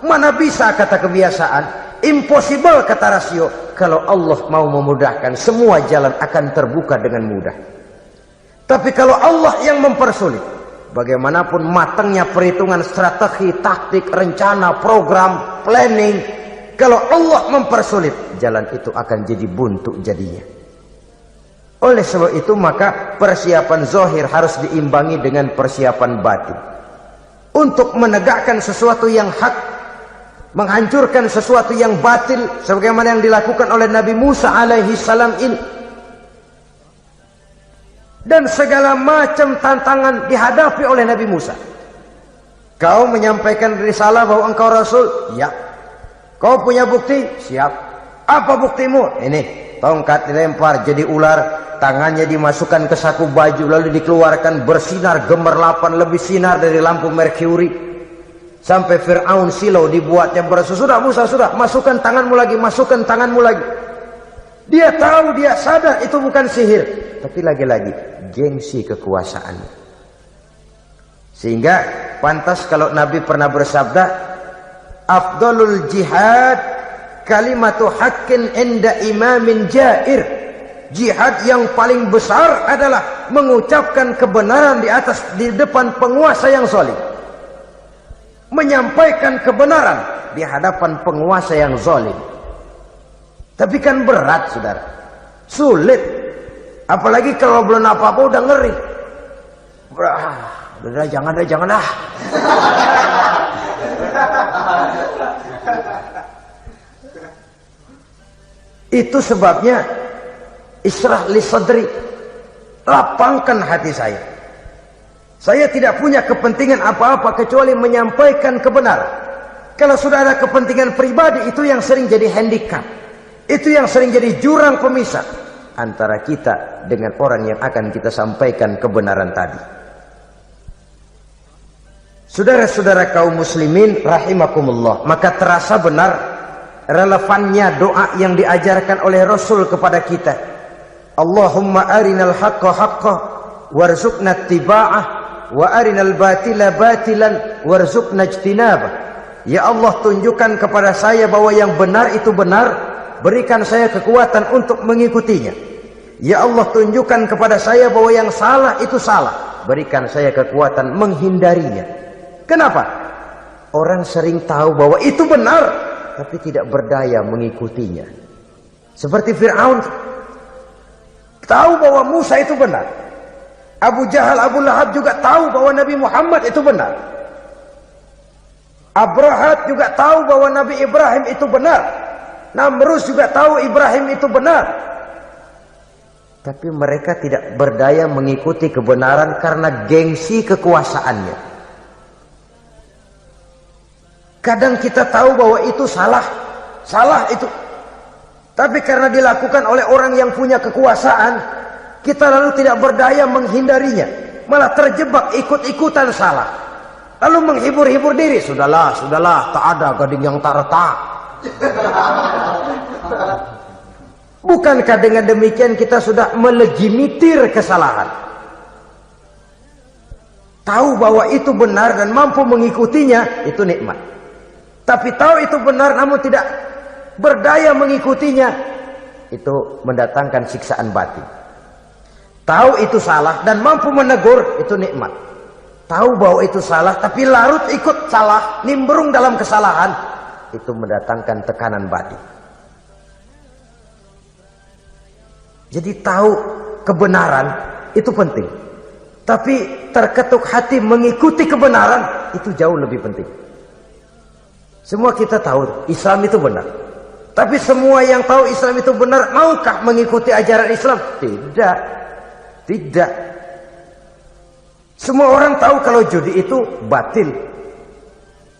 Mana bisa kata kebiasaan, impossible kata rasio. Kalau Allah mau memudahkan, semua jalan akan terbuka dengan mudah. Tapi kalau Allah yang mempersulit, bagaimanapun matangnya perhitungan strategi, taktik, rencana, program, planning, kalau Allah mempersulit, jalan itu akan jadi buntu jadinya. Oleh sebab itu maka persiapan zahir harus diimbangi dengan persiapan batin. Untuk menegakkan sesuatu yang hak, menghancurkan sesuatu yang batil, sebagaimana yang dilakukan oleh Nabi Musa alaihi salam ini. Dan segala macam tantangan dihadapi oleh Nabi Musa. Kau menyampaikan risalah bahwa engkau Rasul? Ya. Kau punya bukti? Siap. Apa buktimu? Ini, tongkat dilempar jadi ular, tangannya dimasukkan ke saku baju, lalu dikeluarkan bersinar gemerlapan, lebih sinar dari lampu merkuri. Sampai Fir'aun silau dibuatnya berasa, sudah Musa, sudah, masukkan tanganmu lagi, masukkan tanganmu lagi. Dia tahu, dia sadar itu bukan sihir, tapi lagi-lagi gengsi kekuasaan. Sehingga pantas kalau Nabi pernah bersabda, afdalul jihad kalimatu haqqin inda imamin jair. Jihad yang paling besar adalah mengucapkan kebenaran di depan penguasa yang zalim. menyampaikan kebenaran di hadapan penguasa yang zalim. Tapi kan berat, saudara, sulit, apalagi kalau belum apa-apa udah ngeri. Udah jangan dah. Itu sebabnya Ishrah li sadri, lapangkan hati saya. Saya tidak punya kepentingan apa-apa kecuali menyampaikan kebenaran. Kalau sudah ada kepentingan pribadi, itu yang sering jadi handicap. Itu yang sering jadi jurang pemisah antara kita dengan orang yang akan kita sampaikan kebenaran tadi. Saudara-saudara kaum muslimin rahimakumullah, maka terasa benar relevannya doa yang diajarkan oleh Rasul kepada kita. Allahumma arinal haqqa haqqa warzuqna ittiba'ah wa arinal batila batilan warzuqna ijtinabah. Ya Allah, tunjukkan kepada saya bahwa yang benar itu benar, berikan saya kekuatan untuk mengikutinya. Ya Allah, tunjukkan kepada saya bahwa yang salah itu salah, berikan saya kekuatan menghindarinya. Kenapa? Orang sering tahu bahwa itu benar, tapi tidak berdaya mengikutinya. Seperti Fir'aun, tahu bahwa Musa itu benar. Abu Jahal, Abu Lahab juga tahu bahwa Nabi Muhammad itu benar. Abrahat juga tahu bahwa Nabi Ibrahim itu benar. Namrus juga tahu Ibrahim itu benar. Tapi mereka tidak berdaya mengikuti kebenaran karena gengsi kekuasaannya. Kadang kita tahu bahwa itu salah itu. Tapi karena dilakukan oleh orang yang punya kekuasaan, kita lalu tidak berdaya menghindarinya, malah terjebak ikut-ikutan salah, lalu menghibur-hibur diri. Sudahlah, tak ada gading yang tak retak. Bukankah dengan demikian kita sudah melegimitir kesalahan? Tahu bahwa itu benar dan mampu mengikutinya, itu nikmat. Tapi tahu itu benar namun tidak berdaya mengikutinya, itu mendatangkan siksaan batin. Tahu itu salah dan mampu menegur, itu nikmat. Tahu bahwa itu salah tapi larut ikut salah, nimbrung dalam kesalahan, itu mendatangkan tekanan batin. Jadi tahu kebenaran itu penting, tapi terketuk hati mengikuti kebenaran itu jauh lebih penting. Semua kita tahu Islam itu benar, tapi semua yang tahu Islam itu benar maukah mengikuti ajaran Islam? Tidak. Semua orang tahu kalau judi itu batil.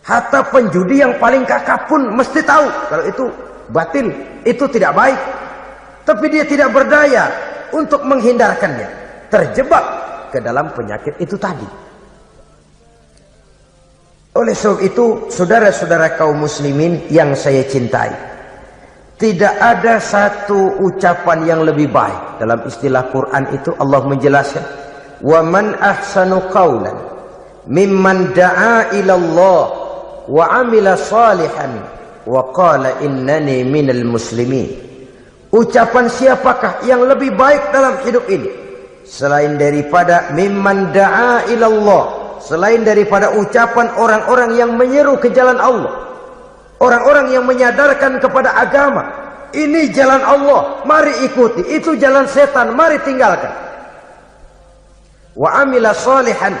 Hatta penjudi yang paling kakap pun mesti tahu kalau itu batil, itu tidak baik. Tapi dia tidak berdaya untuk menghindarkannya, terjebak ke dalam penyakit itu tadi. Oleh sebab itu, saudara-saudara kaum muslimin yang saya cintai, tidak ada satu ucapan yang lebih baik. Dalam istilah Quran itu Allah menjelaskan, wa man ahsanu qawlan mimman da'a ila Allah wa amila salihan wa qala innani minal muslimin. Ucapan siapakah yang lebih baik dalam hidup ini selain daripada mimman da'a ila Allah, selain daripada ucapan orang-orang yang menyeru ke jalan Allah, orang-orang yang menyadarkan kepada agama. Ini jalan Allah, mari ikuti. Itu jalan setan, mari tinggalkan. Wa amila salihan,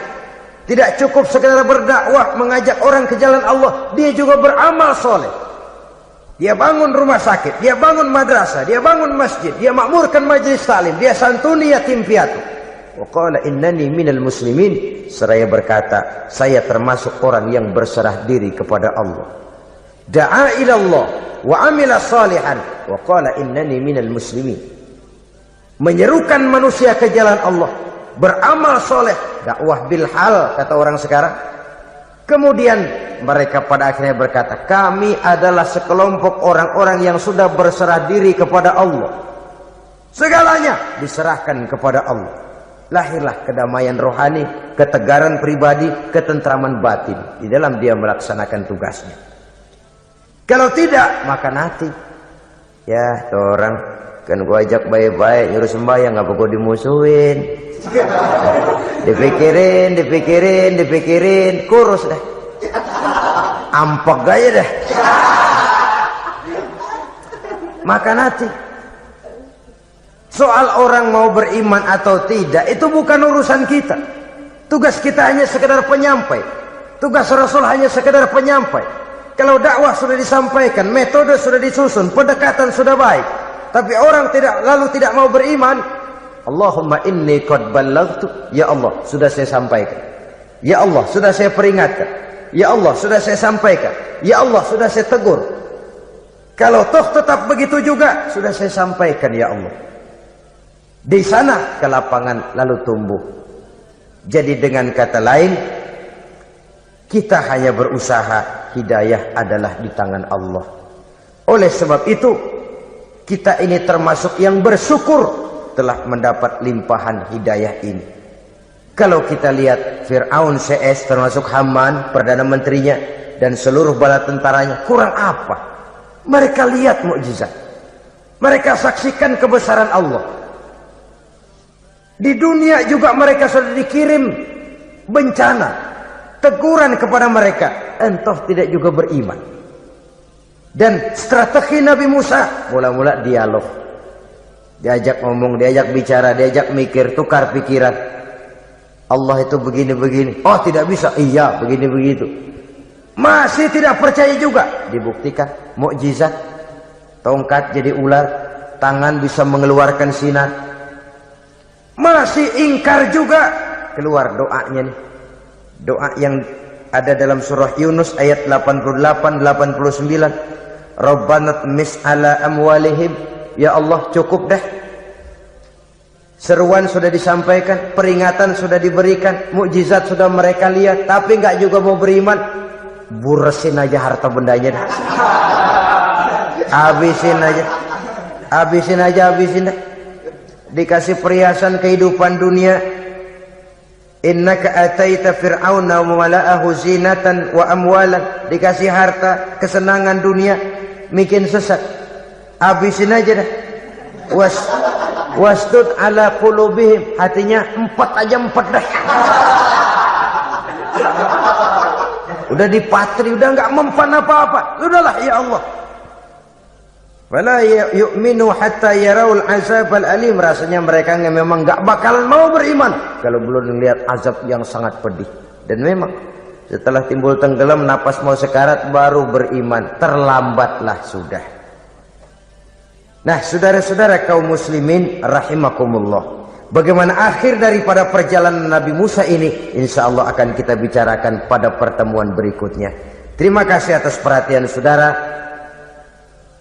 tidak cukup sekedar berdakwah mengajak orang ke jalan Allah, dia juga beramal soleh. Dia bangun rumah sakit, dia bangun madrasah, dia bangun masjid, dia makmurkan majlis taklim, dia santuni yatim piatu. Wa qala innani minal muslimin, seraya berkata, saya termasuk orang yang berserah diri kepada Allah. Da'a ila Allah wa amila salihan wa qala innani minal muslimin. Menyerukan manusia ke jalan Allah, beramal soleh, dakwah bil hal kata orang sekarang. Kemudian mereka pada akhirnya berkata, kami adalah sekelompok orang-orang yang sudah berserah diri kepada Allah. Segalanya diserahkan kepada Allah. Lahirlah kedamaian rohani, ketegaran pribadi, ketentraman batin di dalam dia melaksanakan tugasnya. Kalau tidak, maka nanti ya tuh orang kan gua ajak baik-baik nyuruh sembahyang, ngapa gua dimusuhin? dipikirin, kurus dah. ampek gaya deh. Maka nanti soal orang mau beriman atau tidak itu bukan urusan kita. Tugas kita hanya sekedar penyampai. Tugas Rasul hanya sekedar penyampai. Kalau dakwah sudah disampaikan, metode sudah disusun, pendekatan sudah baik, tapi orang tidak mau beriman, Allahumma inni qad ballaghtu, ya Allah sudah saya sampaikan, ya Allah sudah saya peringatkan, ya Allah sudah saya sampaikan, ya Allah sudah saya tegur. Kalau toh tetap begitu juga, sudah saya sampaikan ya Allah. Di sana kelapangan lalu tumbuh. Jadi dengan kata lain, kita hanya berusaha, hidayah adalah di tangan Allah. Oleh sebab itu, kita ini termasuk yang bersyukur telah mendapat limpahan hidayah ini. Kalau kita lihat Fir'aun CS termasuk Haman, Perdana Menterinya, dan seluruh bala tentaranya, kurang apa? Mereka lihat mukjizat. Mereka saksikan kebesaran Allah. Di dunia juga mereka sudah dikirim bencana, teguran kepada mereka, entah tidak juga beriman. Dan strategi Nabi Musa mula-mula dialog, diajak ngomong, diajak bicara, diajak mikir, tukar pikiran. Allah itu begini-begini, oh tidak bisa, iya begini-begitu. Masih tidak percaya juga, dibuktikan mukjizat, tongkat jadi ular, tangan bisa mengeluarkan sinar. Masih ingkar juga, keluar doanya nih. Doa yang ada dalam surah Yunus ayat 88-89. Rabbana tmis ala amwalihim. Ya Allah cukup dah. Seruan sudah disampaikan, peringatan sudah diberikan, mukjizat sudah mereka lihat, tapi nggak juga mau beriman. Buresin aja harta bendanya dah. Habisin aja. Habisin aja, habisin dah. Dikasih perhiasan kehidupan dunia. Innaka ataita fir'auna wa mala'ahu zinatan wa amwalan. Dikasih harta, kesenangan dunia, bikin sesat. Habisin aja dah. Wastud ala qulubihim, hatinya empat dah. Udah dipatri, udah enggak mempan apa-apa. Udahlah ya Allah. Wala yu'minu hatta yaraul azabal alim. Rasanya mereka memang enggak bakalan mau beriman kalau belum melihat azab yang sangat pedih. Dan memang setelah timbul tenggelam, napas mau sekarat, baru beriman. Terlambatlah sudah. Nah, saudara-saudara kaum muslimin rahimakumullah, bagaimana akhir daripada perjalanan Nabi Musa ini, insya Allah akan kita bicarakan pada pertemuan berikutnya. Terima kasih atas perhatian saudara.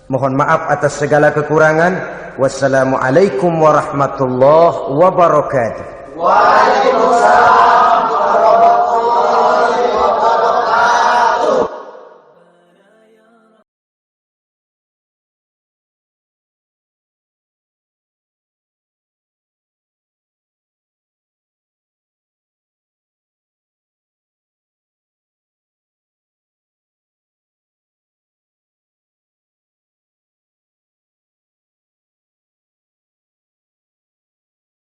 Mohon maaf atas segala kekurangan. Wassalamualaikum warahmatullahi wabarakatuh. Waalaikumsalam.